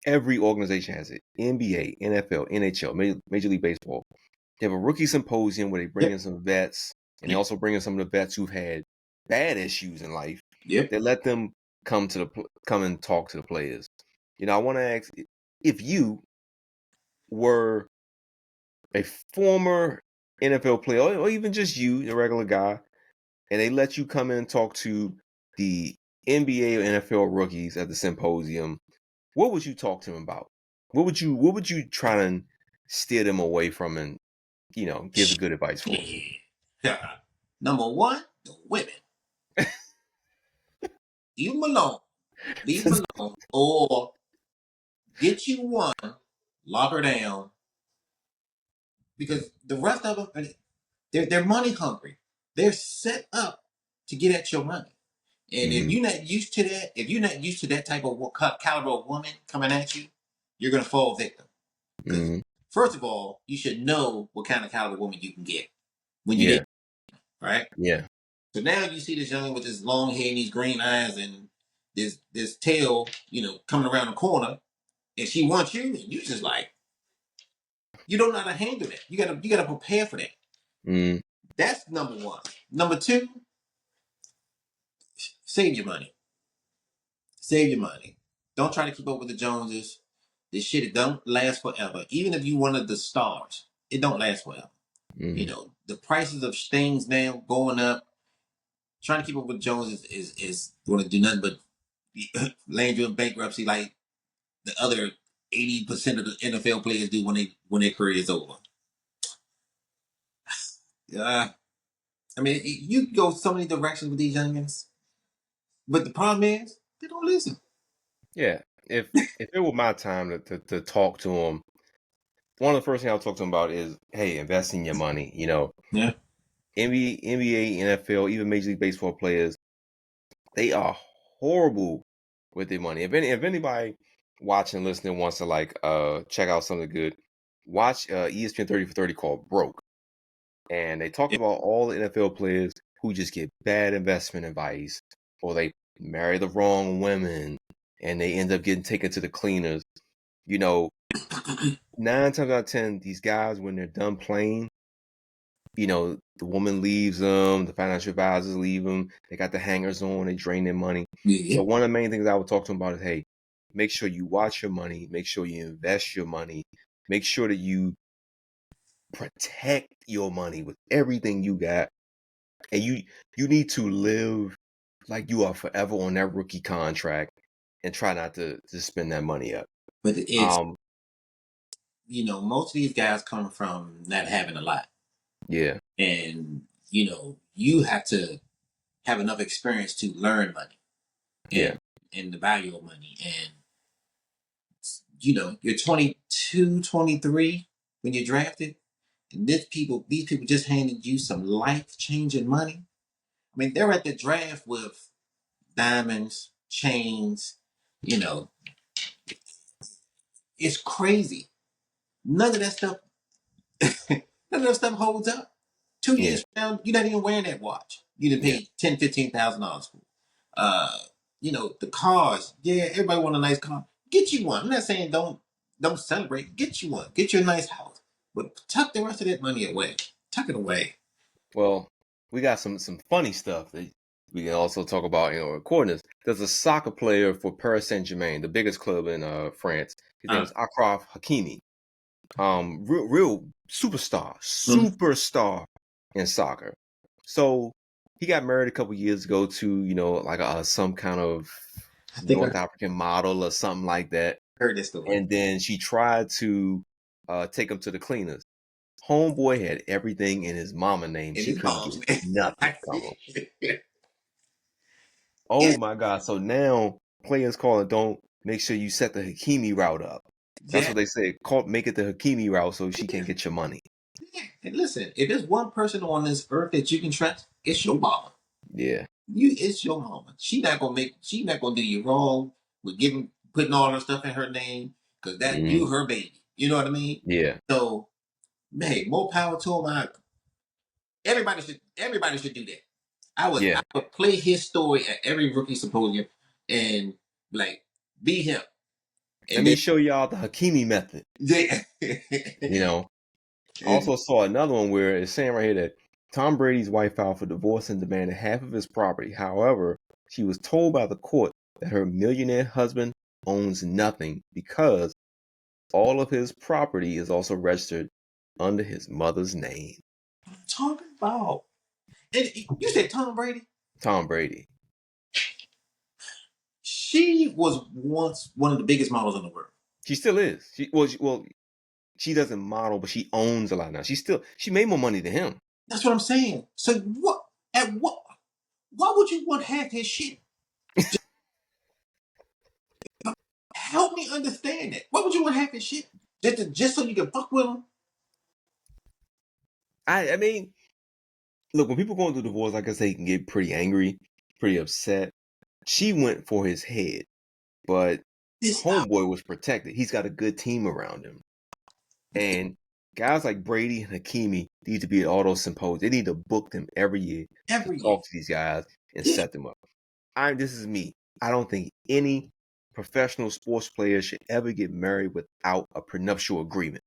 every organization has it. NBA, NFL, NHL, Major League Baseball. They have a rookie symposium where they bring in Yep. some vets, and they Yep. also bring in some of the vets who've had bad issues in life. Yep. They let them come and talk to the players. I want to ask if you were a former NFL player, or even just you, a regular guy, and they let you come in and talk to the NBA or NFL rookies at the symposium. What would you talk to them about? What would you try and steer them away from and give the good advice for? Yeah. Number one, the women. Leave them alone. Leave them alone. Or get you one, lock her down, because the rest of them, they're money hungry. They're set up to get at your money. And if Mm-hmm. you're not used to that, if you're not used to that type of caliber of woman coming at you, you're gonna fall victim. Because Mm-hmm. first of all, you should know what kind of caliber woman you can get when you Yeah. date, right? Yeah. So now you see this young with this long hair and these green eyes and this tail, coming around the corner, and she wants you, and you just like you don't know how to handle that. You gotta prepare for that. Mm-hmm. That's number one. Number two, save your money. Save your money. Don't try to keep up with the Joneses. This shit, it don't last forever. Even if you one of the stars, it don't last forever. Mm-hmm. The prices of things now going up. Trying to keep up with Jones is going to do nothing but land you in bankruptcy like the other 80% of the NFL players do when their career is over. I mean, you can go so many directions with these youngins, but the problem is they don't listen. Yeah. If it were my time to talk to them, one of the first things I'll talk to them about is, hey, invest in your money. Yeah. NBA, NFL, even Major League Baseball players, they are horrible with their money. If anybody watching, listening wants to check out something good, watch ESPN 30 for 30 called Broke. And they talk Yeah. about all the NFL players who just get bad investment advice, or they marry the wrong women and they end up getting taken to the cleaners. 9 times out of 10, these guys, when they're done playing, the woman leaves them, the financial advisors leave them, they got the hangers on, they drain their money. Yeah. So one of the main things I would talk to them about is, hey, make sure you watch your money, make sure you invest your money, make sure that you protect your money with everything you got. And you need to live like you are forever on that rookie contract and try not to spend that money up. But it's Um, most of these guys come from not having a lot, yeah, and you have to have enough experience to learn money yeah, and the value of money. And you're 22, 23 when you're drafted, and these people just handed you some life changing money. I mean, they're at the draft with diamonds, chains. You know, it's crazy. None of that stuff, none of that stuff holds up. 2 years yeah. from now, you're not even wearing that watch. You done Yeah. paid $10,000, $15,000 for. Uh, the cars. Yeah, everybody want a nice car. Get you one. I'm not saying don't celebrate. Get you one. Get you a nice house, but tuck the rest of that money away. Tuck it away. Well, we got some funny stuff that we can also talk about, recording this. There's a soccer player for Paris Saint-Germain, the biggest club in France. His name is Achraf Hakimi. Real superstar, Mm, superstar. in soccer. So he got married a couple years ago to, like some kind of I think I North African model or something like that. heard this story. And then she tried to take him to the cleaners. Homeboy had everything in his mama name. In She his couldn't get mom's nothing from him. Yeah, Oh my God. So now players calling, don't make sure you set the Hakimi route up. That's what that, they say. Make it the Hakimi route so she can get your money. yeah. And listen, if there's one person on this earth that you can trust, it's your mama. Yeah. It's your mama. She not gonna do you wrong with putting all her stuff in her name because that Hmm. you her baby. You know what I mean? Yeah. So, man, more power to him. Everybody should do that. I Yeah. would play his story at every rookie symposium and like be him. Let And me then show y'all the Hakimi method. yeah. You know, I And also saw another one where it's saying right here that Tom Brady's wife filed for divorce and demanded half of his property. However, she was told by the court that her millionaire husband owns nothing because all of his property is also registered under his mother's name. I'm talking about. And you said Tom Brady. Tom Brady. She was once one of the biggest models in the world. She still is. She doesn't model, but she owns a lot now. She made more money than him. That's what I'm saying. So what? At what? Why would you want half his shit? Help me understand that. Why would you want half his shit? Just so you can fuck with him? I mean, look, when people go through divorce, like I say, he can get pretty angry, pretty upset. She went for his head, but This Homeboy was protected. He's got a good team around him. And guys like Brady and Hakimi need to be at all those symposiums. They need to book them every year to every year. talk to these guys and Yeah. set them up. This is me. I don't think any professional sports player should ever get married without a prenuptial agreement.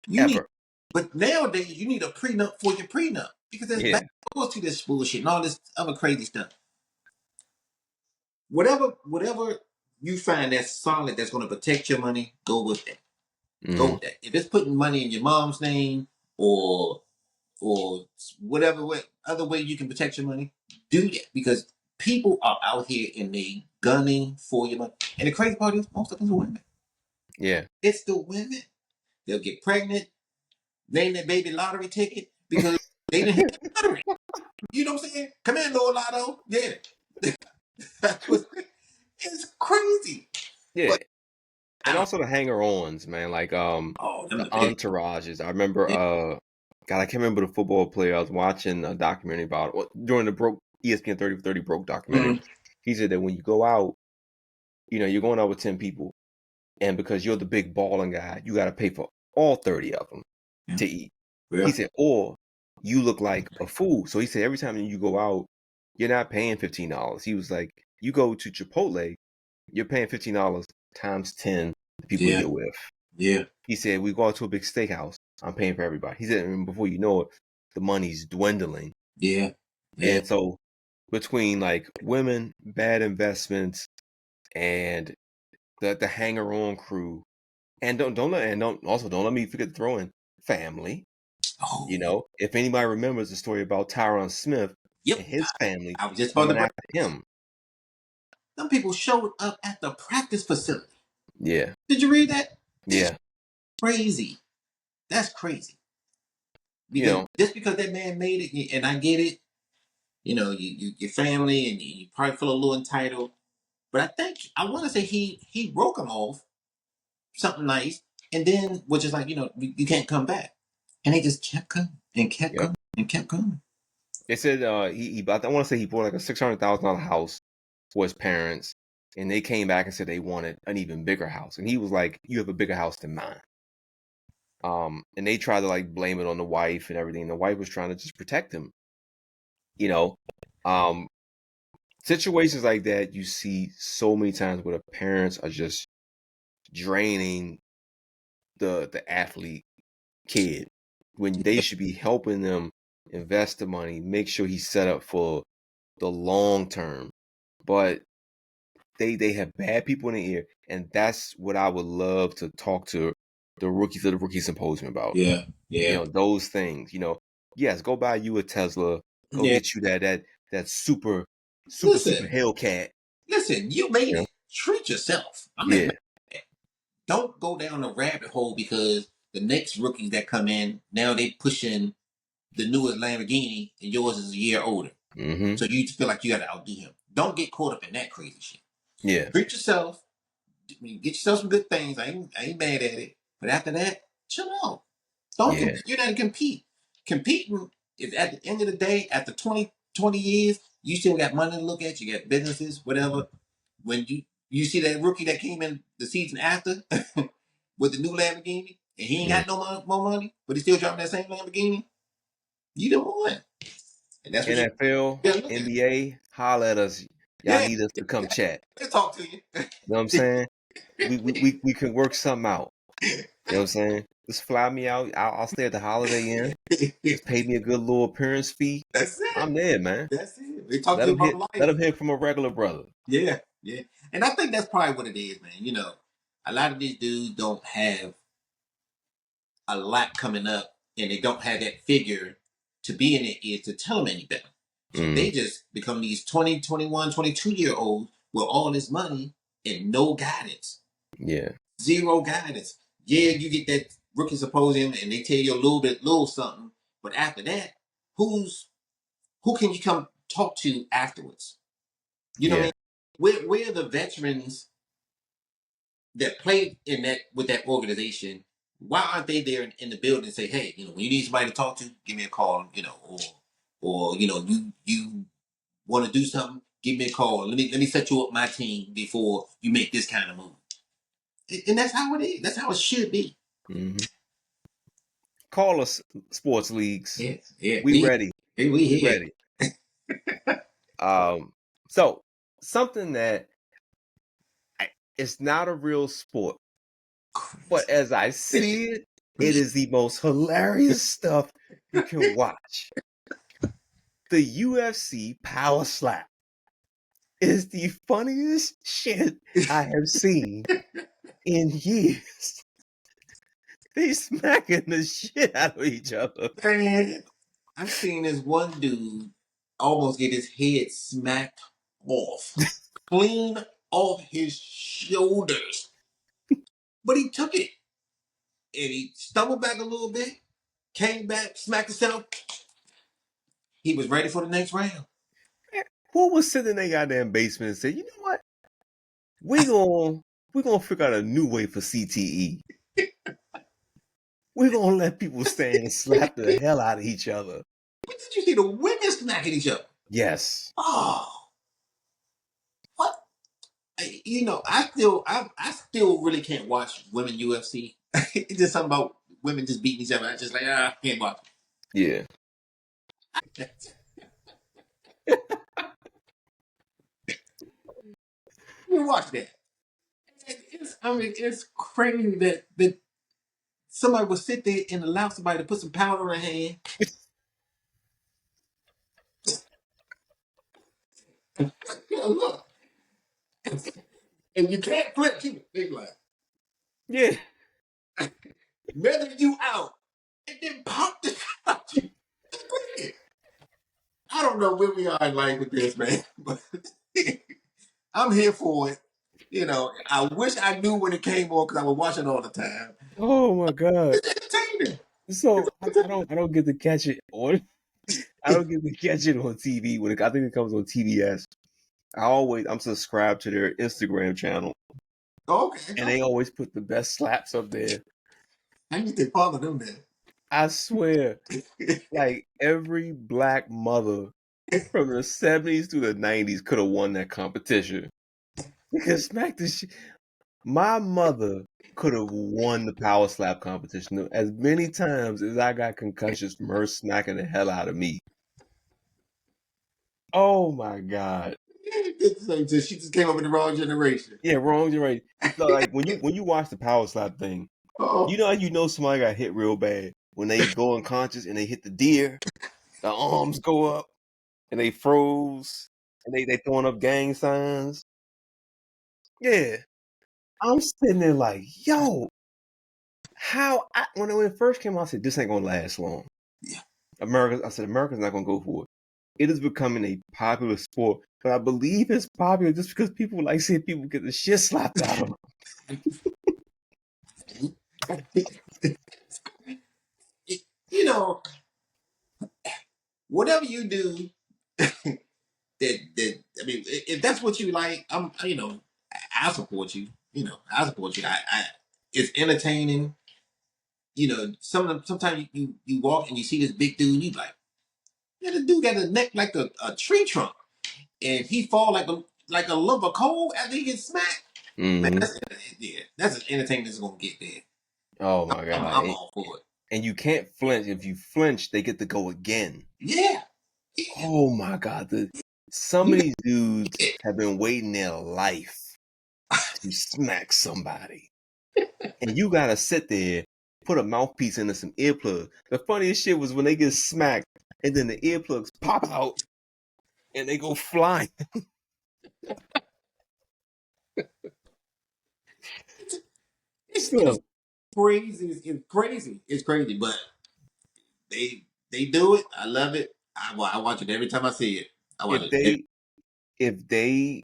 You need, Ever. but nowadays you need a prenup for your prenup because there's Yeah. backdoors to this bullshit and all this other crazy stuff. Whatever you find that's solid that's going to protect your money, go with that. Go Hmm. with that. If it's putting money in your mom's name or whatever other way you can protect your money, do that because people are out here and they gunning for your money. And the crazy part is most of them are women. Yeah. It's the women. They'll get pregnant, name their baby lottery ticket because they didn't hit the lottery. You know what I'm saying? Come in, Lord Lotto. Yeah. That's what it's crazy. Yeah. But I And don't also the hanger-ons, man, like them the the best. entourages. I remember Yeah. God, I can't remember the football player. I was watching a documentary about it during the broke ESPN 30 for 30 broke documentary. Mm-hmm. He said that when you go out, you're going out with 10 people, and because you're the big balling guy, you got to pay for all 30 of them Yeah. to eat. He Yeah. said, or you look like a fool. So he said every time you go out, you're not paying $15. He was like, you go to Chipotle, you're paying $15 times 10 the people Yeah. you're with. Yeah. He said, we go out to a big steakhouse. I'm paying for everybody. He said, and before you know it, the money's dwindling. Yeah. Yeah. And so between like women, bad investments, and the hanger on crew, and don't let me forget to throw in family. Oh, If anybody remembers the story about Tyron Smith yep. and his family I was just about to coming bring after him. some people showed up at the practice facility. Yeah. Did you read that? That's Yeah. crazy. That's crazy. You Because know, just because that man made it, and I get it, your family, and you probably feel a little entitled. But I want to say he broke him off something nice, and then was just like you can't come back, and they just kept coming and kept yep. coming and kept coming. They said I want to say he bought like a $600,000 house for his parents, and they came back and said they wanted an even bigger house, and he was like, "You have a bigger house than mine." And they tried to like blame it on the wife and everything. The wife was trying to just protect him. You know, um, situations like that you see so many times where the parents are just draining the athlete kid when they should be helping them invest the money, make sure he's set up for the long term. But they have bad people in the ear, and that's what I would love to talk to the rookies of the rookie symposium about. Yeah, yeah, Those things. Yes, go buy you a Tesla. Go Yeah. get you that super Listen, Hellcat. you made You know? it. Treat yourself. I'm not Yeah. mad at that. Don't go down a rabbit hole because the next rookies that come in, now they pushing the newest Lamborghini and yours is a year older. Mm-hmm. So you feel like you gotta outdo him. Don't get caught up in that crazy shit. Yeah. Treat yourself. Get yourself some good things. I ain't mad at it. But after that, chill out. Don't Yeah. compete. You're not compete. Competing is at the end of the day, after 20 years, you still got money to look at. You got businesses, whatever. When you see that rookie that came in the season after with the new Lamborghini, and he ain't Mm. got no more money, but he still driving that same Lamborghini, you don't want. And that's what you NFL, gotta look at. NBA, holler at us. Y'all Yeah, need us to come chat. let's talk to you. You know what I'm saying? We can work something out. You know what I'm saying? Just fly me out. I'll stay at the Holiday Inn. Just pay me a good little appearance fee. That's it. I'm there, man. That's it. They talk Let to you them about hit. Let life. them hit from a regular brother. Yeah, yeah. And I think that's probably what it is, man. You know, a lot of these dudes don't have a lot coming up and they don't have that figure to be in their ear to tell them any better. So they Mm. just become these 20, 21, 22-year olds with all this money and no guidance. Yeah. Zero guidance. Yeah, you get that rookie symposium and they tell you a little something. But after that, who can you come talk to afterwards? You know what I Yeah. mean? Where are the veterans that played in that with that organization? Why aren't they there in the building and say, hey, you know, when you need somebody to talk to, give me a call, you know, or you know, you want to do something, give me a call. Let me set you up my team before you make this kind of move. And that's how it is. That's how it should be. Mm-hmm. Call us, sports leagues. Yes, yeah. We ready. We We here. ready. So something that it's not a real sport, but as I see it, it is the most hilarious stuff you can watch. The UFC Power Slap is the funniest shit I have seen in years. They smacking the shit out of each other. Man, I seen this one dude almost get his head smacked off, clean off his shoulders. But he took it and he stumbled back a little bit, came back, smacked himself. He was ready for the next round. Who was sitting in their goddamn basement and said, you know what? We gonna figure out a new way for CTE. We're gonna let people stand and slap the hell out of each other. But did you see the women smacking each other? Yes. Oh, what? You know, I still really can't watch women UFC. It's just something about women just beating each other. I just like I can't watch. Yeah. You watch that. It's crazy that somebody would sit there and allow somebody to put some powder in their hand. Yeah, look, and you can't flip you. They like, Yeah. measure you out, and then pop the shit out you. I don't know where we are in life with this, man, but I'm here for it. You know, I wish I knew when it came on because I would watch it all the time. Oh my God. It's entertaining. It's So entertaining. I don't get to catch it on I don't get to catch it on TV when I think it comes on TBS. I'm subscribed to their Instagram channel Okay, and they always put the best slaps up there. I need to follow them then. I swear, like every black mother from the 70s to the 90s could have won that competition. Because smack this shit. My mother could have won the power slap competition as many times as I got concussions from her smacking the hell out of me. Oh my God. So she just came up in the wrong generation. Yeah, wrong, you're right. So like when you watch the power slap thing, Oh, you know somebody got hit real bad when they go unconscious and they hit the deer, the arms go up and they froze and they throwing up gang signs. Yeah. I'm sitting there like, yo, when it first came out, I said, this ain't gonna last long. yeah. America's not gonna go for it. It is becoming a popular sport, but I believe it's popular just because people like seeing people get the shit slapped out of them. You know, whatever you do, that I mean, if that's what you like, I support you. I support you. It's entertaining. Sometimes you walk and you see this big dude, and you like, yeah, the dude got a neck like a tree trunk, and he fall like a lump of coal after he gets smacked. Man, Mm-hmm. that's as entertaining as it's gonna get there. Oh my god! I'm all for it. And you can't flinch. If you flinch, they get to go again. Yeah, yeah. Oh my god! Some You of got these dudes it. have been waiting their life to smack somebody, and you gotta sit there, put a mouthpiece into some earplugs. The funniest shit was when they get smacked, and then the earplugs pop out, and they go flying. It's So crazy. It's crazy. It's crazy, but they do it. I love it. I watch it every time I see it. I watch if it. Every, they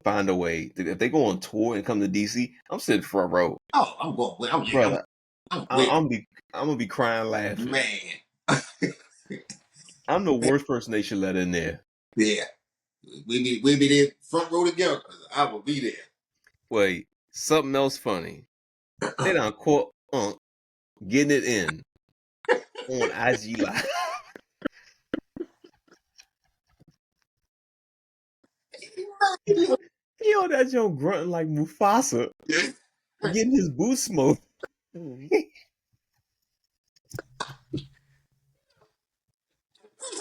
find a way, if they go on tour and come to DC, I'm sitting front row, oh, I'm going. brother. I'm I, with I'm gonna be crying laughing. man. I'm the worst person they should let in there. Yeah, we be there front row together. 'Cause I will be there. Wait, something else funny. They done caught Unc getting it in on IG Live. Yo, that young grunting like Mufasa, getting his boots smoked.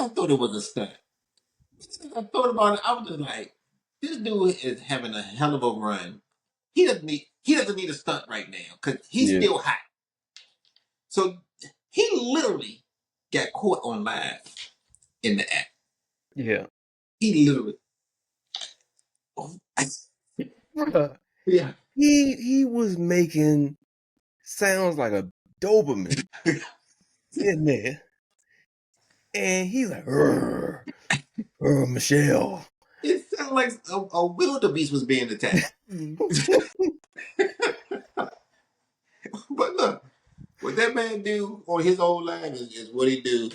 I thought it was a stunt. I thought about it. I was just like, this dude is having a hell of a run. He doesn't need a stunt right now because he's Yeah, still hot. So he literally got caught on live in the act. yeah. He literally. Oh, Bruh, yeah. he was making sounds like a Doberman in there, and he's like, Michelle. It sounded like a wildebeest was being attacked. But look, what that man do on his own line is what he do.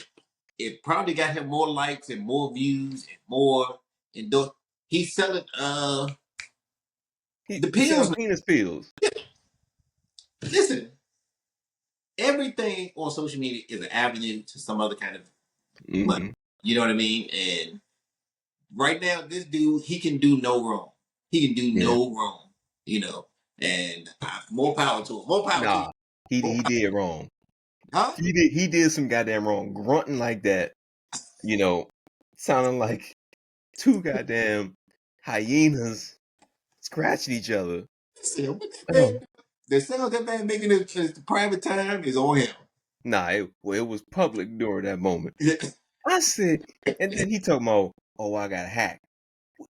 It probably got him more likes and more views and more endorse. He's selling the He's pills selling now. penis pills. Listen, everything on social media is an avenue to some other kind of money. Mm-hmm. You know what I mean? And right now, this dude, he can do no wrong. He can do Yeah. no wrong. You know, and more power to him. More power to him. Nah, he did wrong. Huh? He did some goddamn wrong. Grunting like that, you know, sounding like two goddamn hyenas scratching each other. Listen, Oh. the sound that man making his private time is on him. Nah, it was public during that moment. I said, and then he talking about, oh, I got hacked.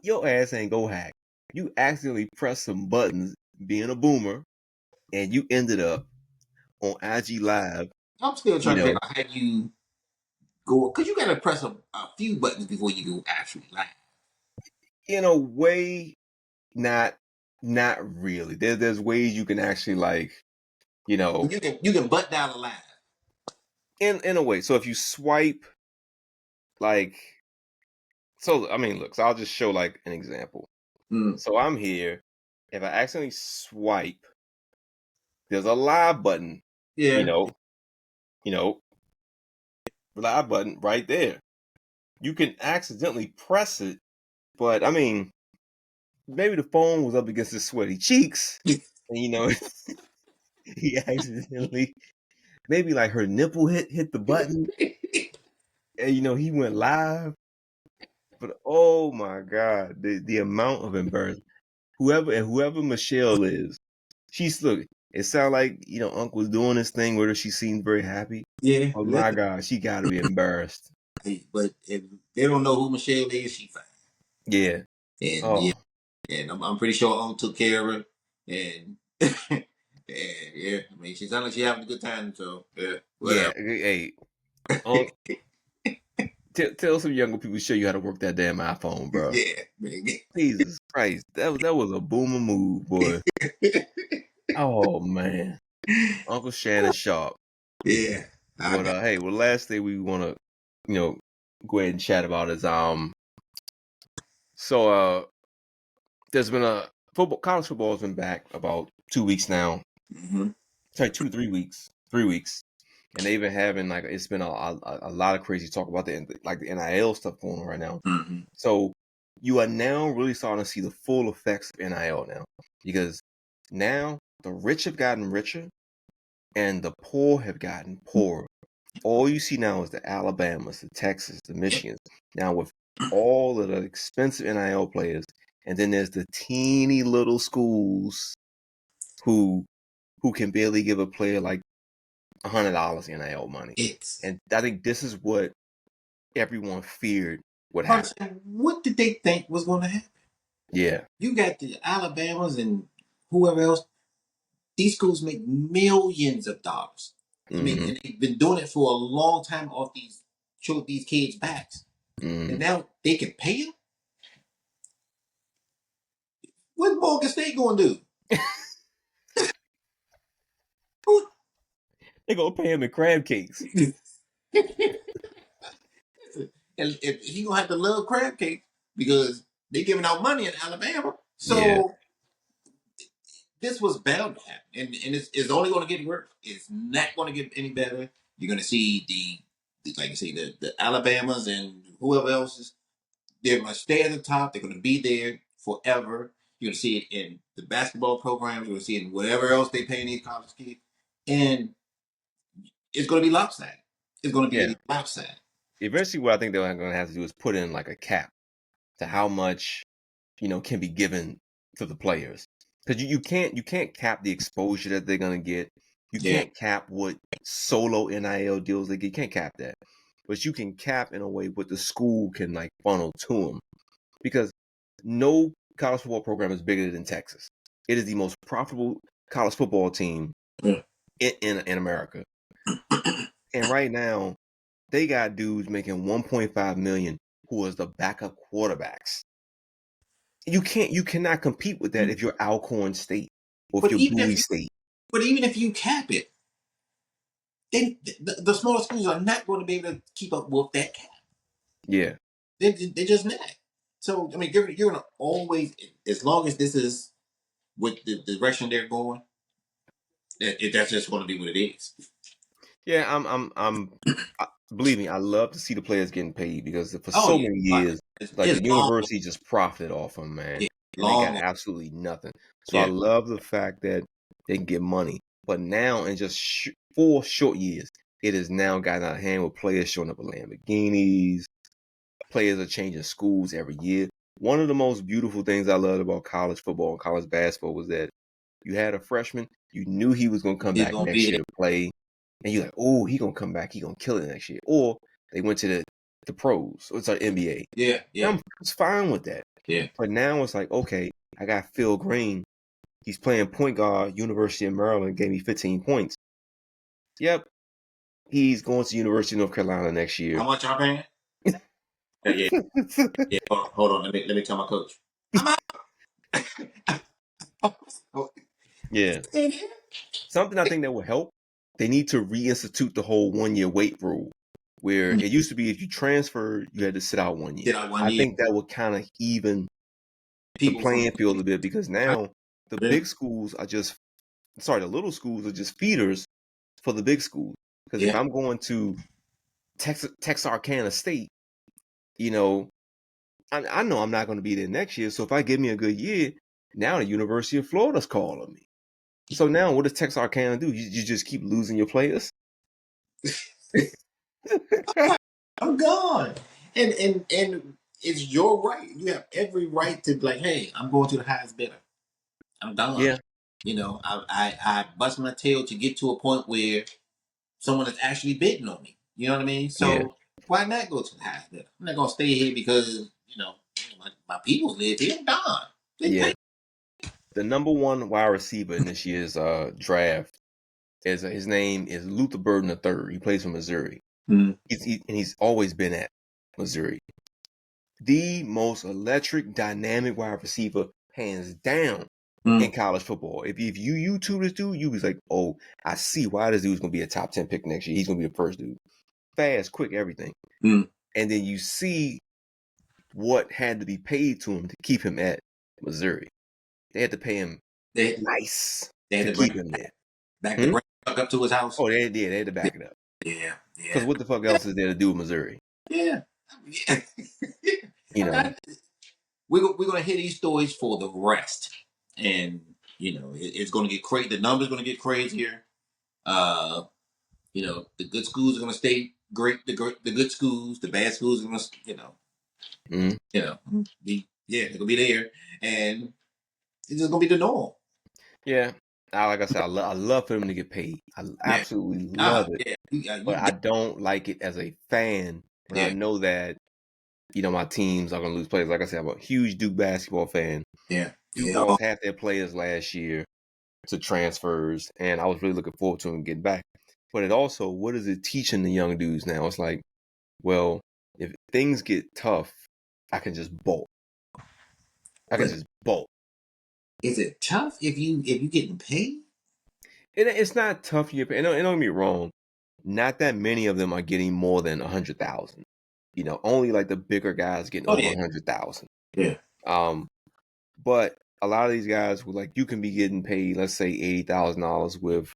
Your ass ain't go hack. You accidentally pressed some buttons, being a boomer, and you ended up on IG Live. I'm still You trying to figure know, out how you go because you got to press a few buttons before you go actually live. in a way, not really. There's ways you can actually like, you know, You can butt down the line. in a way. So if you swipe like, so I mean, look, so I'll just show like an example. Mm. So I'm here. If I accidentally swipe, there's a live button. You Yeah. know, you know, live button right there. You can accidentally press it, but I mean, maybe the phone was up against his sweaty cheeks, and he accidentally maybe like her nipple hit the button, and he went live. But oh my god, the amount of embarrassment. Whoever Michelle is, she's look. It sounds like Uncle was doing this thing where she seemed very happy. Yeah. Oh my god, she got to be embarrassed. But if they don't know who Michelle is, she fine. Yeah. And yeah, Oh and I'm pretty sure Unc took care of her. And and yeah, I mean, she sounds like she having a good time. So yeah, yeah. whatever. Hey, Unc. Tell some younger people, show you how to work that damn iPhone, bro. Yeah, man. Jesus Christ, that was a boomer move, boy. Oh man, Uncle Shannon Sharp. Yeah. But hey, well, last thing we want to, go ahead and chat about is so there's been a college football has been back about 2 weeks now. Mm-hmm. Sorry, 2 to 3 weeks, 3 weeks, and they've been having like it's been a lot of crazy talk about the NIL stuff going on right now. Mm-hmm. So you are now really starting to see the full effects of NIL now, because now the rich have gotten richer and the poor have gotten poorer. All you see now is the Alabamas, the Texas, the Michigans. Now with all of the expensive NIL players, and then there's the teeny little schools who can barely give a player like $100 NIL money. And I think this is what everyone feared would happen. What did they think was going to happen? Yeah. You got the Alabamas and whoever else. These schools make millions of dollars. I mean, and they've been doing it for a long time off these kids' backs. And now they can pay them? What's Morgan State going to do? They're going to pay him in crab cakes. And he going to have to love crab cakes because they're giving out money in Alabama. So this was bound to happen. And it's only going to get worse. It's not going to get any better. You're going to see like you say, the Alabamas and whoever else is, they're going to stay at the top. They're going to be there forever. You're going to see it in the basketball programs. You're going to see it in whatever else they pay in these college kids. And it's going to be lopsided. It's going to be lopsided. Eventually, what I think they're going to have to do is put in like a cap to how much, can be given to the players. Because you can't cap the exposure that they're going to get. You can't cap what solo NIL deals they get. You can't cap that. But you can cap in a way what the school can like funnel to them. Because no college football program is bigger than Texas. It is the most profitable college football team in America. And right now, they got dudes making $1.5 million who is the backup quarterbacks. You cannot compete with that if you're Alcorn State or if you're Bowie State. But even if you cap it, the smaller schools are not going to be able to keep up with that cap. Yeah. They're just not. So, I mean, you're going to always, as long as this is with the direction they're going, that's just going to be what it is. Yeah, believe me, I love to see the players getting paid because for so many years, the university just profited off them, man. Yeah, and they got absolutely nothing. So I love the fact that they can get money. But now in just 4 short years, it has now gotten out of hand with players showing up with Lamborghinis. Players are changing schools every year. One of the most beautiful things I loved about college football and college basketball was that you had a freshman, you knew he was going to come back next year to play. And you're like, oh, he going to come back. He going to kill it next year. Or they went to the pros. Or it's like NBA. Yeah. I'm fine with that. Yeah. But now it's like, okay, I got Phil Green. He's playing point guard, University of Maryland, gave me 15 points. Yep. He's going to University of North Carolina next year. How much y'all paying? Yeah. Hold on. Let me tell my coach. I'm out. Yeah. Something I think that will help. They need to reinstitute the whole 1-year wait rule, where it used to be if you transferred, you had to sit out 1 year. I think that would kind of even the playing field a bit, because now the big schools are the little schools are just feeders for the big schools. Because if I'm going to Texarkana State, I know I'm not going to be there next year. So if I give me a good year, now the University of Florida's calling me. So now what does Texarkana do? You just keep losing your players? I'm gone. And it's your right. You have every right to be like, hey, I'm going to the highest bidder. I'm done. Yeah. I bust my tail to get to a point where someone is actually bidding on me. You know what I mean? So why not go to the highest bidder? I'm not gonna stay here because my people live here. I'm done. The number 1 wide receiver in this year's draft his name is Luther Burden III. He plays for Missouri. Mm-hmm. He's always been at Missouri. The most electric, dynamic wide receiver, hands down, in college football. If you YouTube this dude, you was like, oh, I see why this dude's gonna be a top 10 pick next year. He's gonna be the first dude. Fast, quick, everything. And then you see what had to be paid to him to keep him at Missouri. They had to pay him nice to keep him there. Back the back up to his house. Oh, they had to back it up. Yeah. Because what the fuck else is there to do with Missouri? Yeah. You know. We're gonna hit these stories for the rest, and it's gonna get crazy. The numbers gonna get crazier. The good schools are gonna stay great. The good schools, the bad schools are gonna they're gonna be there, and it's just gonna be the norm. Yeah. Like I said, I love for them to get paid. I absolutely love it. But I don't like it as a fan when I know that, my teams are going to lose players. Like I said, I'm a huge Duke basketball fan. Yeah. Duke lost half their players last year to transfers, and I was really looking forward to them getting back. But it also, what is it teaching the young dudes now? It's like, well, if things get tough, I can just bolt. Just bolt. Is it tough if you getting paid? It's not tough. Don't get me wrong. Not that many of them are getting more than 100,000. Only like the bigger guys getting over 100,000. Yeah. But a lot of these guys were like, you can be getting paid, let's say $80,000 with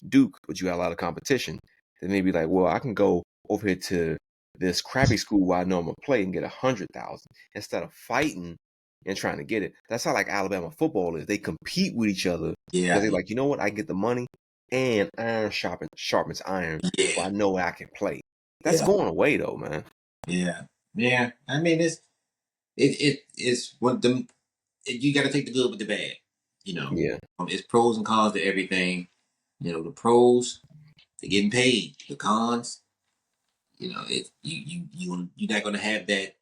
Duke, but you got a lot of competition. Then they be like, well, I can go over here to this crappy school where I know I'm gonna play and get 100,000 instead of fighting and trying to get it. That's how like Alabama football is. They compete with each other. Yeah. They're like, you know what? I can get the money and iron sharpens iron. Yeah. So I know I can play. That's going away though, man. Yeah. Yeah. I mean, it's one of them. You got to take the good with the bad. Yeah. It's pros and cons to everything. The pros, they're getting paid. The cons, it's you're not gonna have that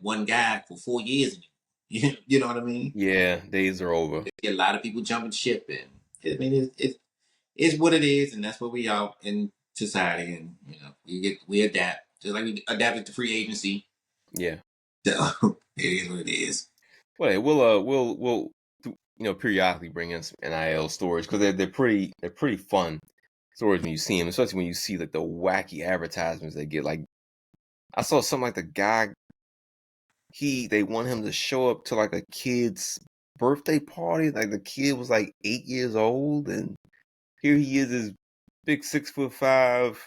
one guy for 4 years. You know what I mean? Yeah, days are over. A lot of people jumping ship, and I mean it's what it is, and that's what we are in society, and we adapt just like we adapted to free agency. Yeah. So it is what it is. Well, we'll periodically bring in some NIL stories because they're pretty fun stories when you see them, especially when you see like the wacky advertisements they get. Like I saw something like the guy, they want him to show up to like a kid's birthday party. Like the kid was like 8 years old, and here he is, this big 6'5",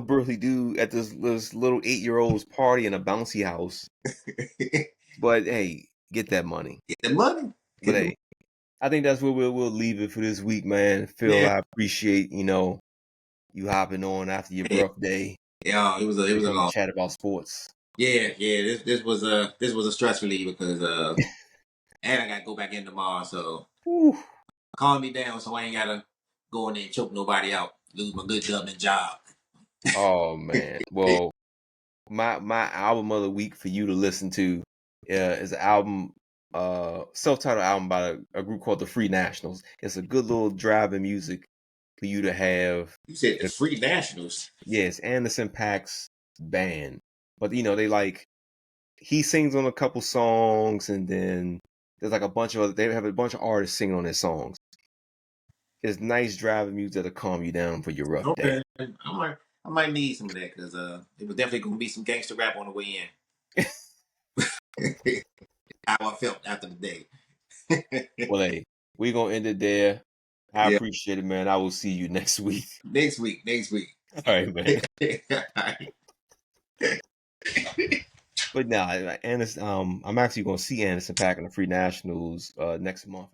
burly dude at this little 8-year-old's party in a bouncy house. But hey, get that money. Get the money. But hey, I think that's where we'll leave it for this week, man. Phil, I appreciate you hopping on after your birthday. Yeah, it was a long chat about sports. Yeah. This was a stress relief because and I gotta go back in tomorrow, so calm me down so I ain't gotta go in there and choke nobody out, lose my good government job. Oh man, well, my album of the week for you to listen to is an album, self-titled album by a group called the Free Nationals. It's a good little driving music for you to have. You said the Free Nationals? Yes, Anderson .Paak's band. But he sings on a couple songs, and then there's like they have a bunch of artists singing on their songs. It's nice driving music that'll calm you down for your rough day. I might need some of that because it was definitely gonna be some gangster rap on the way in. How I felt after the day. Well, hey, we're gonna end it there. I appreciate it, man. I will see you next week. Next week. All right, man. But now, I'm actually gonna see Anderson .Paak and the Free Nationals next month.